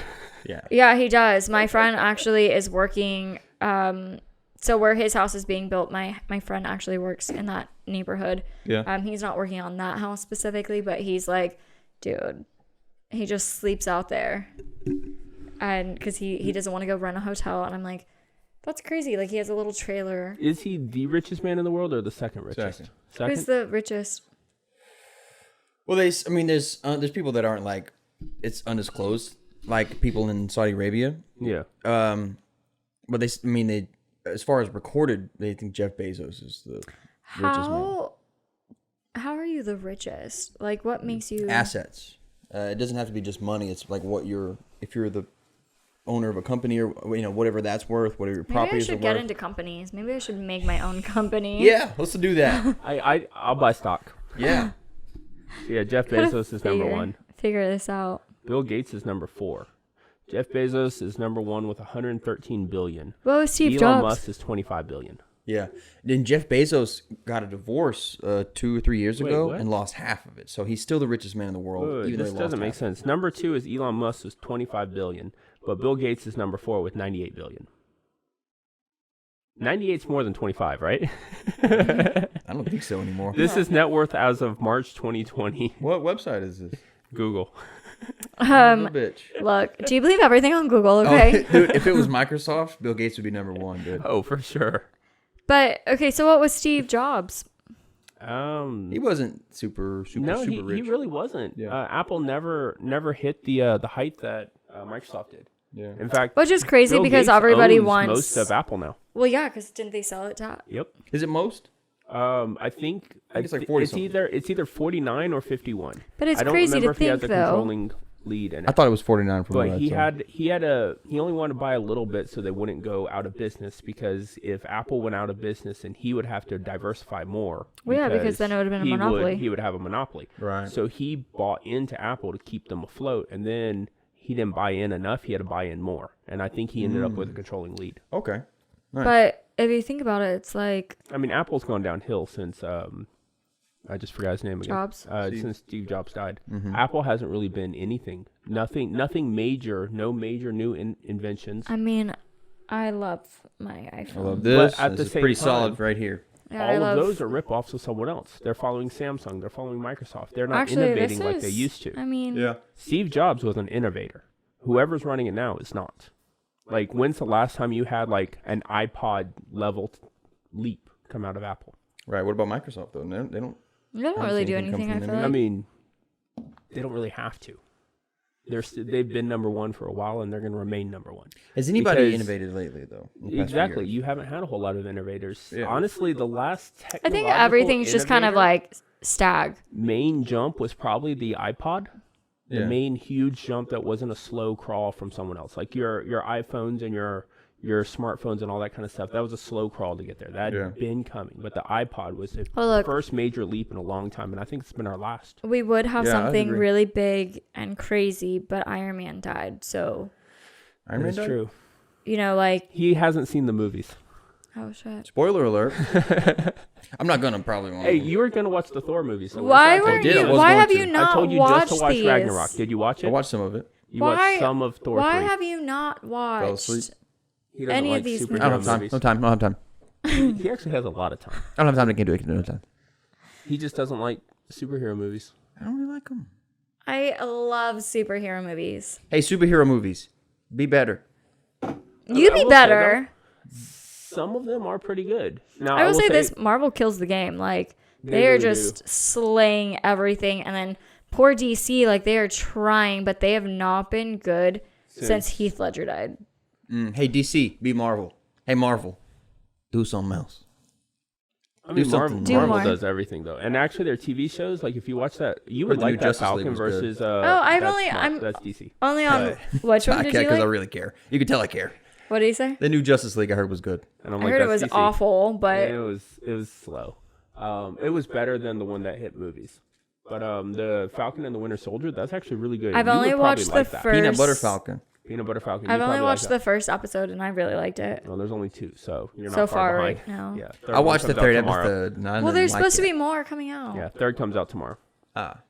Yeah. Yeah, he does. My friend actually is working. So where his house is being built, my friend actually works in that neighborhood. Yeah. He's not working on that house specifically, but he's like, dude, he just sleeps out there, and because he doesn't want to go rent a hotel. And I'm like, that's crazy. Like he has a little trailer. Is he the richest man in the world or the second richest? Second. Second? Who's the richest? Well, there's people that aren't like, it's undisclosed, like people in Saudi Arabia. Yeah. But they, as far as recorded, they think Jeff Bezos is the richest man. How are you the richest? Like what makes you Assets. It doesn't have to be just money. It's like if you're the owner of a company or whatever that's worth, whatever your Maybe I properties are should get worth. into companies. Maybe I should make my own company. Yeah, let's do that. I'll buy stock. Yeah. Yeah, Jeff Bezos is number one. Figure this out. Bill Gates is number 4. Jeff Bezos is number 1 with 113 billion. What was Steve Elon Jobs? Musk is 25 billion. Yeah. Then Jeff Bezos got a divorce 2 or 3 years Wait, ago what? and lost half of it. So he's still the richest man in the world. Wait, even though this he doesn't lost make half. sense. Number 2 is Elon Musk with 25 billion, but Bill Gates is number 4 with 98 billion. 98's more than 25, right? I don't think so anymore. This is net worth as of March 2020. What website is this? Google. Son of a bitch. Look, do you believe everything on Google? Okay. Oh, dude, if it was Microsoft, Bill Gates would be number 1, dude. Oh, for sure. But okay, so what was Steve Jobs? He wasn't super rich. He really wasn't. Yeah. Apple never hit the height that Microsoft did. Yeah. In fact, Which is crazy Bill because Gates everybody owns wants most of Apple now. Well, yeah, because didn't they sell it to? Yep. Is it most? I think it's like 40 it's something. either 49 or 51. But it's I don't crazy remember to if he has think a though. controlling lead in it. I thought it was 49 from what But I he saw. he only wanted to buy a little bit so they wouldn't go out of business, because if Apple went out of business, then he would have to diversify more. Well, yeah, because then it would have been a he monopoly. he would have a monopoly. Right. So he bought into Apple to keep them afloat, and then he didn't buy in enough. He had to buy in more. And I think he ended up with a controlling lead. Okay. Nice. But if you think about it, it's like I mean, Apple's gone downhill since I just forgot his name again. Jobs. Since Steve Jobs died. Apple hasn't really been anything. Nothing major. No major new inventions. I mean, I love my iPhone. I love this. But at This the is same pretty time, solid right here. Yeah, I All love, of those are ripoffs of someone else. They're following Samsung. They're following Microsoft. They're not actually, innovating this like is, they used to. I mean, Steve Jobs was an innovator. Whoever's running it now is not. Like, when's the last time you had like an iPod level leap come out of Apple? Right. What about Microsoft though? They don't. they don't haven't really seen do anything come anything. I from feel them. like. I mean, they don't really have to. They've been number one for a while, and they're going to remain number one. Has anybody Because- innovated lately though? in the past few Exactly. years? You haven't had a whole lot of innovators. Yeah. Honestly, the last I think technological everything's just kind of innovator like stag. main jump was probably the iPod. The Yeah. main huge jump that wasn't a slow crawl from someone else. Like your iPhones and your smartphones and all that kind of stuff. That was a slow crawl to get there. That had been coming. But the iPod was the Well, look, first major leap in a long time, and I think it's been our last. we would have Yeah, I'd something agree. really big and crazy, but Iron Man died. So, Iron Man That's died? true. you know, like, He hasn't seen the movies. oh shit. Spoiler alert. I'm not gonna probably want. Hey, you were going to watch the Thor movies. So Why weren't were did. I you? was Why going have to. you I not told you watched just to watch these? Ragnarok. Did you watch I it? watched some of it. You Why- watched some of Thor Why 3. have you not watched asleep. He doesn't any of like these superhero I don't have time. movies. No time. I don't have time. He actually has a lot of time. I don't have time to get to it. No time. He just doesn't like superhero movies. I don't really like them. I love superhero movies. Hey, superhero movies, be better. You I be will say, better. Some of them are pretty good. Now, I will say this: Marvel kills the game. Like they are really just slaying everything, and then poor DC, like they are trying, but they have not been good since Heath Ledger died. Hey, DC, be Marvel. Hey, Marvel, do something else. I mean, do Marvel, something. Do Marvel more. does everything though, and actually their TV shows, like if you watch that, you would the new like that Justice League Falcon was good. versus. That's DC. Only on which one I did care you because I like? really care. You can tell I care. What did you say? The new Justice League I heard was good. And I'm I like, heard it that's was DC. awful, but It was slow. It was better than the one that hit movies. But the Falcon and the Winter Soldier, that's actually really good. I've You would only probably watched the like that. first. Peanut Butter Falcon. Peanut Butter Falcon. I've you'd only probably watched like the that. first episode, and I really liked it. Well, there's only 2, so you're not So far far behind. right now. Yeah, I watched the comes out third tomorrow. episode. And I Well, didn't there's like supposed to it. be more coming out. Yeah, third comes out tomorrow. Ah,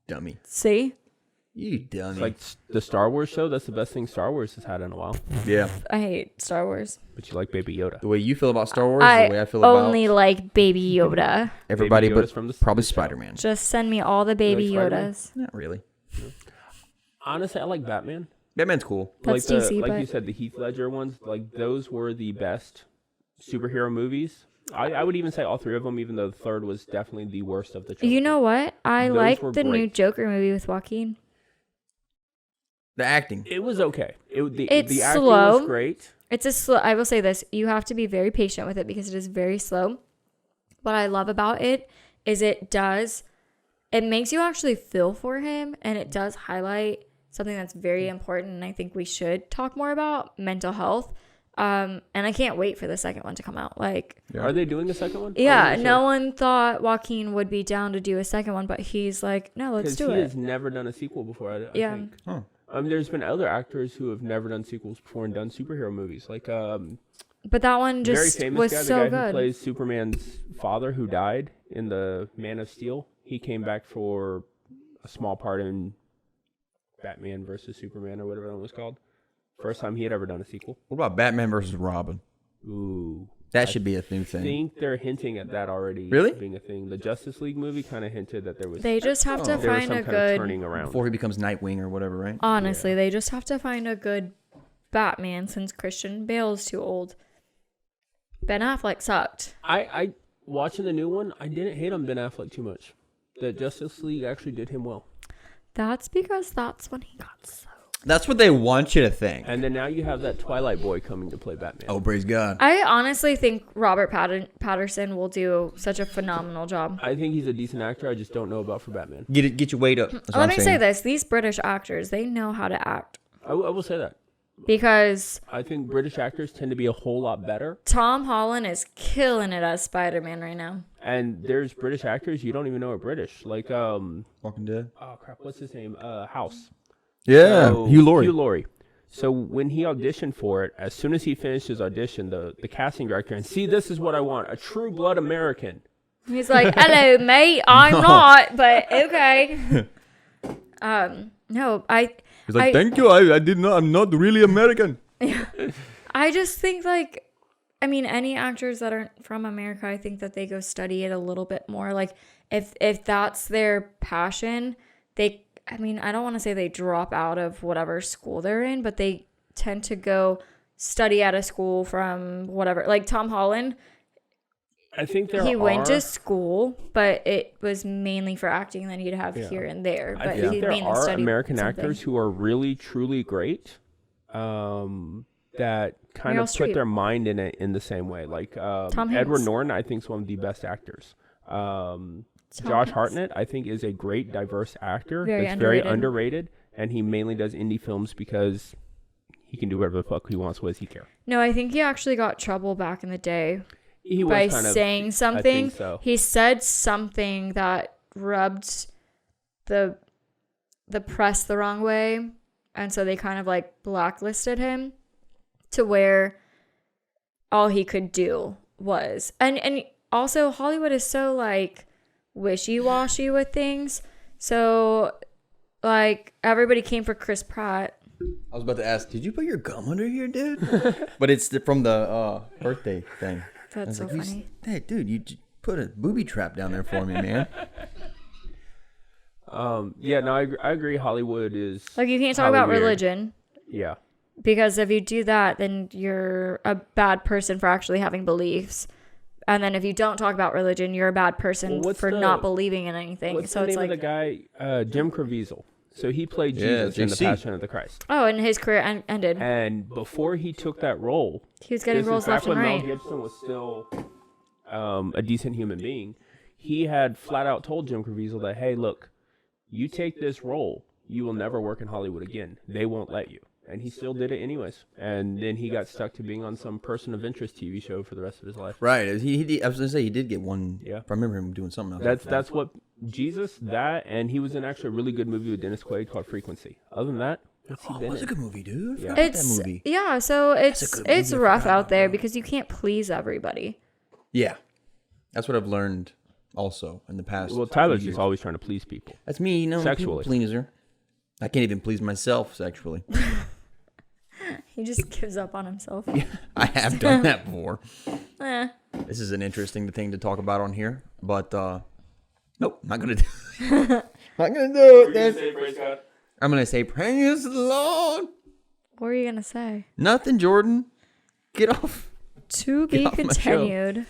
dummy. See, You dummy. It's like the Star Wars show. That's the best thing Star Wars has had in a while. yeah. I hate Star Wars. But you like Baby Yoda. The way you feel about Star Wars is the way I feel only about like Baby Yoda. everybody, Baby Yoda's but from the probably show. Spider-Man. Just send me all the Baby You like Spider-Man? Yodas. Not really. Honestly, I like Batman. Batman's cool. That's like DC, like but you said, the Heath Ledger ones, like those were the best superhero movies. I would even say all 3 of them, even though the third was definitely the worst of the trilogy. you know what? I Those like were the new great. Joker movie with Joaquin. The acting. It was okay. It's the acting slow. was great. It's a slow. I will say this: you have to be very patient with it because it is very slow. What I love about it is it makes you actually feel for him, and it does highlight something that's very important, and I think we should talk more about mental health. And I can't wait for the second one to come out. Like, Yeah. Are they doing the second one? yeah, no one thought Joaquin would be down to do a second one, but he's like, no, let's Because do he it. has never done a sequel before. I Yeah. think. Huh. There's been other actors who have never done sequels before and done superhero movies. Like But that one very just famous was guy, the so guy who good. plays Superman's father, who died in the Man of Steel. He came back for a small part in Batman versus Superman or whatever that was called. First time he had ever done a sequel. What about Batman versus Robin? Ooh. That should be a new I thing. think they're hinting at that already. Really? Being a thing. The Justice League movie kind of hinted that there was They just have to there was find some a kind of good. turning around. Before he becomes Nightwing or whatever, right? Honestly, they just have to find a good Batman since Christian Bale's too old. Ben Affleck sucked. I watching the new one, I didn't hate on Ben Affleck too much. The Justice League actually did him well. That's because that's when he got so. That's what they want you to think. And then now you have that Twilight boy coming to play Batman. Oh, praise God. I honestly think Robert Patterson will do such a phenomenal job. I think he's a decent actor. I just don't know about for Batman. Get your weight up. That's what Let I'm me say saying. this: these British actors, they know how to act I will say that. because I think British actors tend to be a whole lot better. Tom Holland is killing it as Spider-Man right now. And there's British actors you don't even know are British. Like Walking Dead. oh crap, what's his name? House. Yeah, So, Hugh Laurie. Hugh Laurie. So when he auditioned for it, as soon as he finished his audition, the casting director, and see, this is what I want, a true blood American. He's like, hello, mate. I'm not, but okay. No, He's like, thank you. I did not. I'm not really American. I just think like, I mean, any actors that aren't from America, I think that they go study it a little bit more. Like if that's their passion, I don't want to say they drop out of whatever school they're in, but they tend to go study at a school from whatever. Like Tom Holland, I think he went to school, but it was mainly for acting. And then he'd have here and there. But I think he there mainly are studied American something. actors who are really, truly great. That kind Meryl of put Streep. their mind in it in the same way. Like Tom Edward Hanks. Norton, I think, is one of the best actors. Josh Hanks. Hartnett, I think, is a great, diverse actor. Very that's very underrated. underrated, and he mainly does indie films because he can do whatever the fuck he wants. What does he care? No, I think he actually got trouble back in the day He was by kind of saying something. I think so. He said something that rubbed the press the wrong way, and so they kind of like blacklisted him to where all he could do was and also Hollywood is so like wishy-washy with things. So like everybody came for Chris Pratt. I was about to ask, did you put your gum under here, dude? But it's from the birthday thing. That's so funny. Hey, dude, you put a booby trap down there for me, man. Yeah, no, I agree. Hollywood is Like you can't talk highly about weird. religion. Yeah. Because if you do that, then you're a bad person for actually having beliefs. And then if you don't talk about religion, you're a bad person Well, for not believing in anything. What's So the it's name like, of the guy? Jim Kravizel. So he played Yeah, Jesus in The JC. Passion of the Christ. oh, and his career ended. And before he took that role, He was getting this roles is back left and when right. Mel Gibson was still a decent human being. He had flat out told Jim Caviezel that, hey, look, you take this role, you will never work in Hollywood again. They won't let you. And he still did it anyways. And then he got stuck to being on some person of interest TV show for the rest of his life. Right. I was gonna say he did get one. Yeah. I remember him doing something else. That's what Jesus, that, and he was in actually a really good movie with Dennis Quaid called Frequency. Other than that, what's he Oh, been it was a in? good movie, dude. I Yeah. forgot about It's that movie. yeah, so a it's good it's movie. I rough forgot out about there that. because you can't please everybody. Yeah, that's what I've learned also in the past. Well, few Tyler's years. just always trying to please people. That's me, Sexually. people pleaser. I can't even please myself sexually. He just gives up on himself. I have done that before. Eh. This is an interesting thing to talk about on here, but nope, not gonna do it. Not gonna do it. Then. I'm gonna say praise the Lord. What were you gonna say? Nothing, Jordan. Get off. To Get be off my show. continued.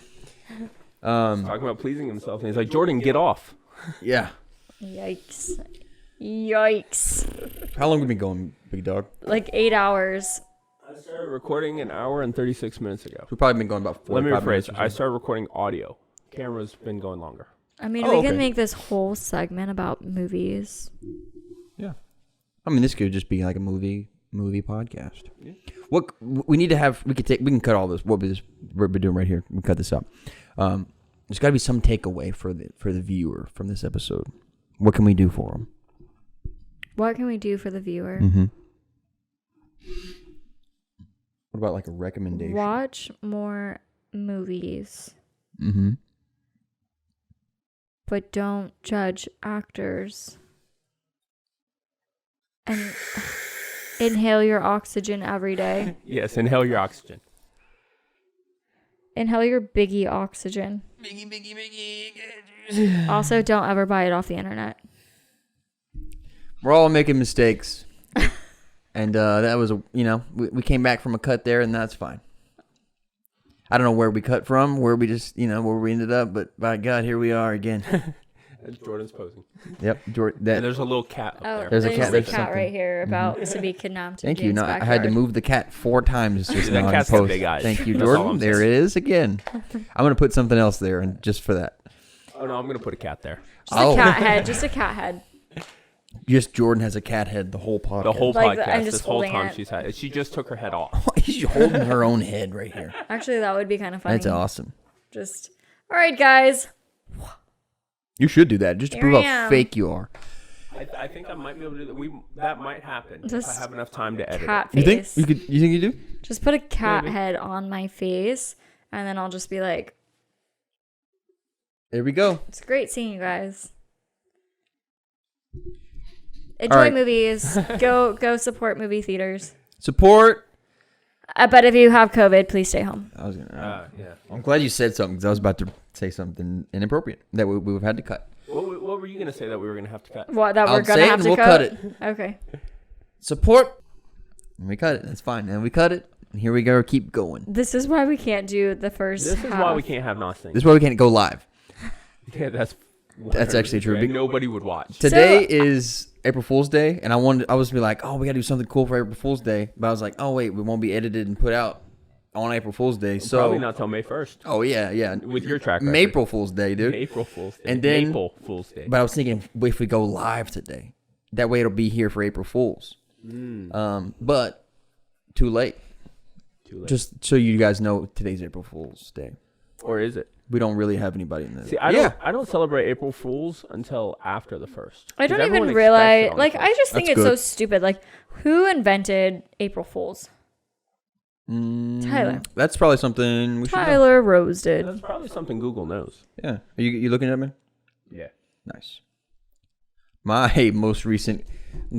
Talking about pleasing himself, and he's like, Jordan, get off. Yeah. Yikes. Yikes. How long have we been going, big dog? Like 8 hours. I started recording an hour and 36 minutes ago. We've probably been going about 4 Let me minutes. rephrase. I started recording audio. Camera's been going longer. I mean, Oh, we okay. can make this whole segment about movies. Yeah. I mean, this could just be like a movie podcast. Yeah. What we need to have, we can cut all this. What we're doing right here. We can cut this up. There's got to be some takeaway for the viewer from this episode. What can we do for them? What can we do for the viewer? Mm-hmm. What about like a recommendation? Watch more movies, Mm-hmm. but don't judge actors. And inhale your oxygen every day. Yes, inhale your oxygen. Inhale your biggie oxygen. Biggie. Also, don't ever buy it off the internet. We're all making mistakes. And that was, we came back from a cut there, and that's fine. I don't know where we cut from, where we just, where we ended up, but by God, here we are again. That's Jordan's posing. Yep. And there's a little cat up Oh, there. There's a there's cat, a there's cat something. right here about to be kidnapped. in Thank you. Jane's No, I had to backyard. move the cat 4 times just That now in cat's got post. big eyes. Thank you, That's all Jordan. I'm There saying. it is again. I'm going to put something else there and just for that. Oh, no, I'm going to put a cat there. Just a cat head. Just a cat head. Just Jordan has a cat head the whole podcast. The whole Like podcast, I'm just this whole holding time it. she's had it. She just took her head off. She's holding her own head right here. Actually, that would be kind of funny. That's awesome. Just, all right, guys. You should do that just to Here prove I how am. fake you are. I think I might be able to do that. That might happen if I Just have enough time to edit cat it. face. You think you do? Just put a cat Maybe. head on my face, and then I'll just be like, There we go. "It's great seeing you guys. Enjoy right. movies. Go support movie theaters. Support. But if you have COVID, please stay home." I was gonna. Yeah. I'm glad you said something because I was about to say something inappropriate that we've had to cut. What were you gonna say that we were gonna have to cut? What that I'll we're gonna say it have and to we'll cut? cut it. Okay. Support. And we cut it. That's fine. And we cut it. And here we go. Keep going. This is why we can't do the first. This is half. why we can't have nothing. This is why we can't go live. Yeah, that's actually true. And nobody would watch. Today is April Fool's Day, and I was to be like, oh, we gotta do something cool for April Fool's Day, but I was like, oh wait, we won't be edited and put out on April Fool's Day. So Probably not till May 1st. Oh yeah. With your track record. April Fool's Day, dude. April Fool's Day. And then- April Fool's Day. But I was thinking if we go live today, that way it'll be here for April Fools. But too late. Too late. Just so you guys know, today's April Fool's Day. Or is it? We don't really have anybody in this. See, I don't celebrate April Fools until after the 1st. I don't 'Cause everyone even expects realize. it on Like, the I just think That's it's so good. stupid. Like, who invented April Fools? Tyler. That's probably something we should know. Tyler Rose 1st. did. That's probably something Google knows. Yeah. Are you looking at me? Yeah. Nice. My most recent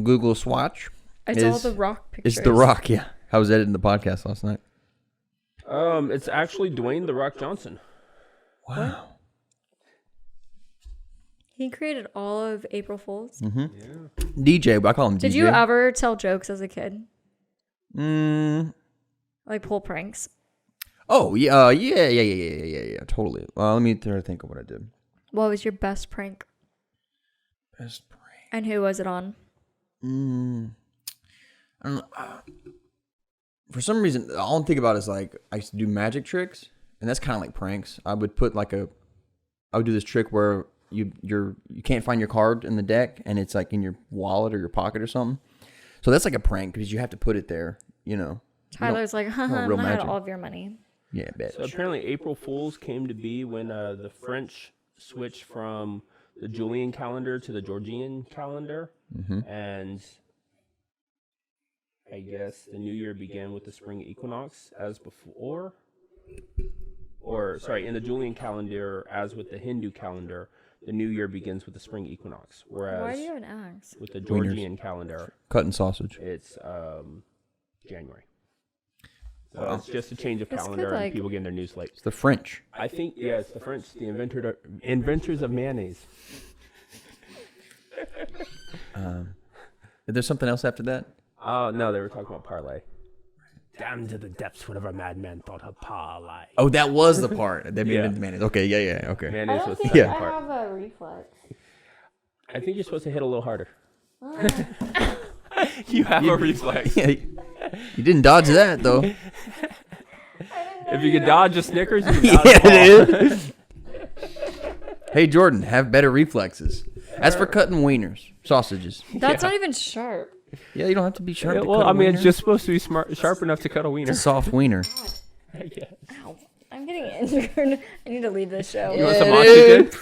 Google swatch It's all the rock pictures. is The Rock. Yeah. I was editing the podcast last night. It's actually Dwayne The Rock Johnson. Wow. He created all of April Fools. DJ, but I call him DJ. Did you ever tell jokes as a kid? Mm. Like pull pranks? Oh, yeah, totally. Let me try to think of what I did. What was your best prank? Best prank. And who was it on? I don't know. For some reason, all I'm thinking about is like I used to do magic tricks, and that's kind of like pranks. I would put I would do this trick where you can't find your card in the deck, and it's like in your wallet or your pocket or something. So that's like a prank because you have to put it there. You know. Tyler's like, haha, real I had magic. all of your money. Yeah, bitch. So apparently April Fools came to be when the French switched from the Julian calendar to the Georgian calendar. And I guess the new year began with the spring equinox as before. Or, sorry, in the Julian calendar, as with the Hindu calendar, the new year begins with the spring equinox. Why Whereas do you have an axe? with the Georgian calendar, Cutting sausage. it's January. So it's just a change of It's calendar good, like- and people getting their news late. It's the French. I think, yeah, it's the French, the inventors of mayonnaise. Is there something else after that? Oh, no, they were talking about parlay. Down to the depths, whatever a madman thought of parlay. Oh, that was the part. They Yeah. made mayonnaise. Okay, yeah, okay. Mayonnaise was the think second I part. have a reflex. I think you're supposed to hit a little harder. You have a reflex. Yeah, you didn't dodge that though. If you could dodge a Snickers, you can dodge Yeah, a ball. it is. Hey Jordan, have better reflexes. As for cutting wieners, sausages. That's not even sharp. Yeah, you don't have to be sharp. Yeah, to well, cut a I mean, it's wiener. just supposed to be sharp enough to cut a wiener. It's a soft wiener. I guess. Ow. I'm getting injured. I need to leave this show. You want some dude. oxygen?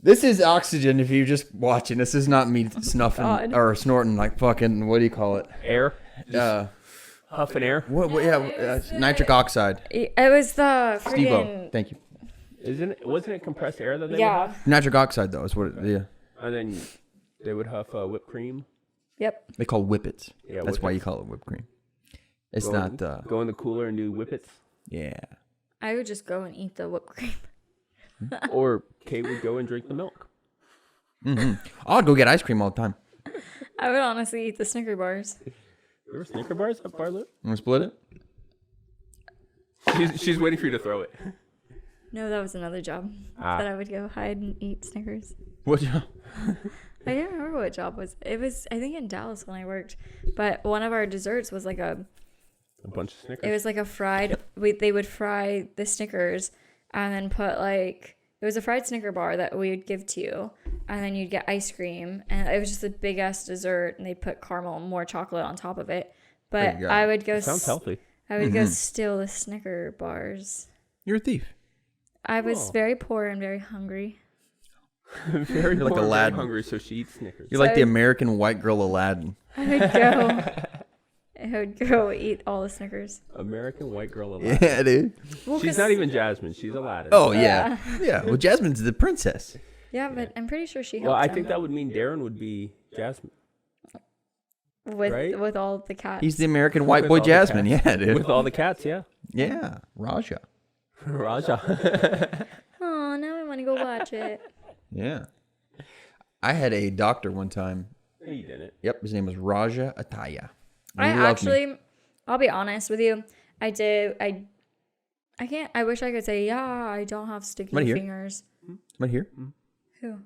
This is oxygen. If you're just watching, this is not me snuffing God. or snorting like fucking. What do you call it? Air? Uh, Huff and air? what yeah, nitric oxide. It was the Steve-O. freaking. Thank you. Wasn't it compressed air that they would Yeah. huff? Nitric oxide though is what. Yeah, And then they would huff whipped cream. Yep. they call whippets. Yeah, That's why you whippets. call it whipped cream. It's Go not. in, go in the cooler and do whippets. Yeah. I would just go and eat the whipped cream. Or Kate would go and drink the milk. I'll go get ice cream all the time. I would honestly eat the Snicker bars. There were Snicker bars at Barlow? Want to split it? She's waiting for you to throw it. No, that was another job. Ah. That I would go hide and eat Snickers. What? You? I can't remember what job was. It was, I think, in Dallas when I worked. But one of our desserts was like A bunch of Snickers. it was like a fried. They would fry the Snickers and then put like it was a fried Snicker bar that we would give to you, and then you'd get ice cream, and it was just a big ass dessert, and they'd put caramel and more chocolate on top of it. There But you go. I would go. Sounds healthy. I would go steal the Snicker bars. You're a thief. I was Oh. very poor and very hungry. Very You're like poor, Aladdin. very hungry, so she eats Snickers. You're like the So- American white girl Aladdin. I would go eat all the Snickers. American white girl Aladdin. Yeah, dude. Well, She's 'cause- not even Jasmine. She's Aladdin. Oh, yeah. Yeah. Well, Jasmine's the princess. Yeah, but I'm pretty sure she helped Well, I him think that would mean Darren would be Jasmine. right? with all the cats. He's the American white With boy all the Jasmine. cats. Yeah, dude. With all the cats, yeah. Yeah. Raja. Raja. Oh, now I want to go watch it. Yeah. I had a doctor one time. No, you didn't. Yep. His name was Raja Ataya. I He loved me. actually, I'll be honest with you. I can't. I wish I could say, yeah, I don't have sticky Somebody here? fingers. Somebody here? Who?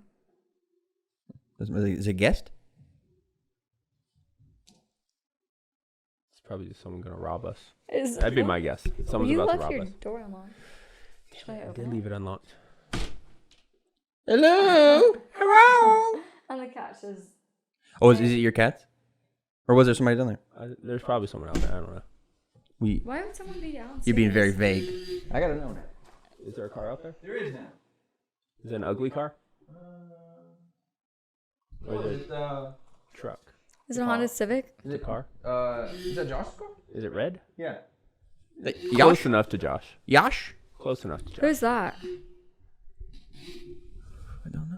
Is it a guest? It's probably just someone going to rob us. Is, That'd be my guess. Someone's you about to left rob your us. door unlocked. Should I I open did it? leave it unlocked. Hello. Hello. And the cat says, Oh, is it your cat? Or was there somebody down there? There's probably someone out there. I don't know. why would someone be downstairs? You're being very vague. I gotta know. Is there a car out there? There is now. Is it an ugly car? Or is it It's, a truck? Is it a Honda Civic? Is it a car? is that Josh's car? Is it red? Yeah. Close Yash? enough to Josh. Yash? Close enough to Josh. Who's that? I don't know.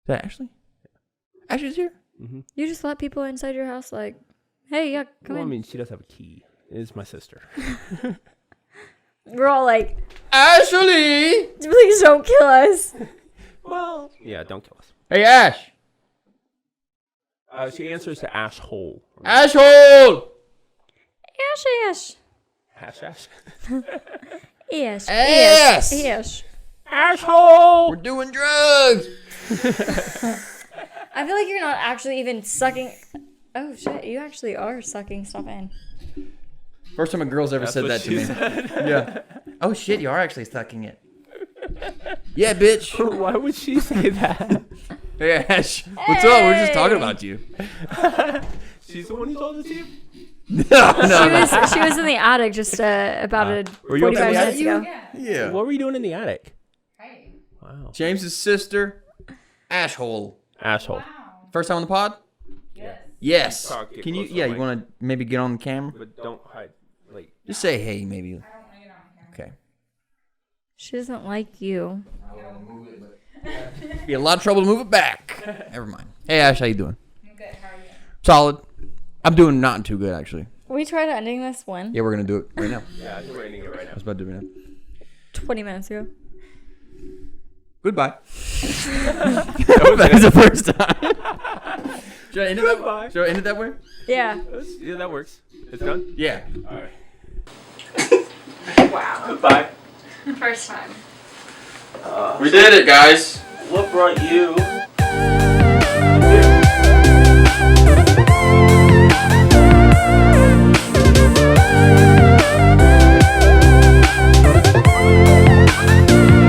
Is that Ashley? Ashley's here? You just let people inside your house like, hey, yeah, come Well, I in. mean, she does have a key. It's my sister. We're all like, Ashley! please don't kill us. Well, yeah, don't kill us. Hey, Ash! She answers to Ash Hole. Asshole! Ash, Ash. Ash Ash. Ash, Ass. Ash, Ash. Asshole! We're doing drugs! I feel like you're not actually even sucking. Oh shit, you actually are sucking stuff in. First time a girl's ever said that to me. Yeah. Oh shit, you are actually sucking it. Yeah, bitch. Why would she say that? Hey, Ash. What's up? We're just talking about you. She's the one who told it to you? No. She was in the attic just about Were you up in 45 the minutes attic? ago. Yeah. What were you doing in the attic? Wow. James's sister, Ashhole. Asshole. First time on the pod? Yes. Talk, get Can you? closer, Yeah, you Mike. want to maybe get on the camera? But don't hide. Like, Just say hey, maybe. Okay. She doesn't like you. Be a lot of trouble to move it back. Never mind. Hey, Ash, how you doing? I'm good. How are you? Solid. I'm doing not too good, actually. We tried ending this when? Yeah, we're gonna do it right now. yeah, I think we're ending it right I now. was about to do it now. 20 minutes ago. Goodbye. That was the first time. Should I end it that Goodbye. way? Should I end it that way? Yeah. Yeah, that works. It's done? Yeah. Alright. Wow. Goodbye. First time. We did it, guys. What brought you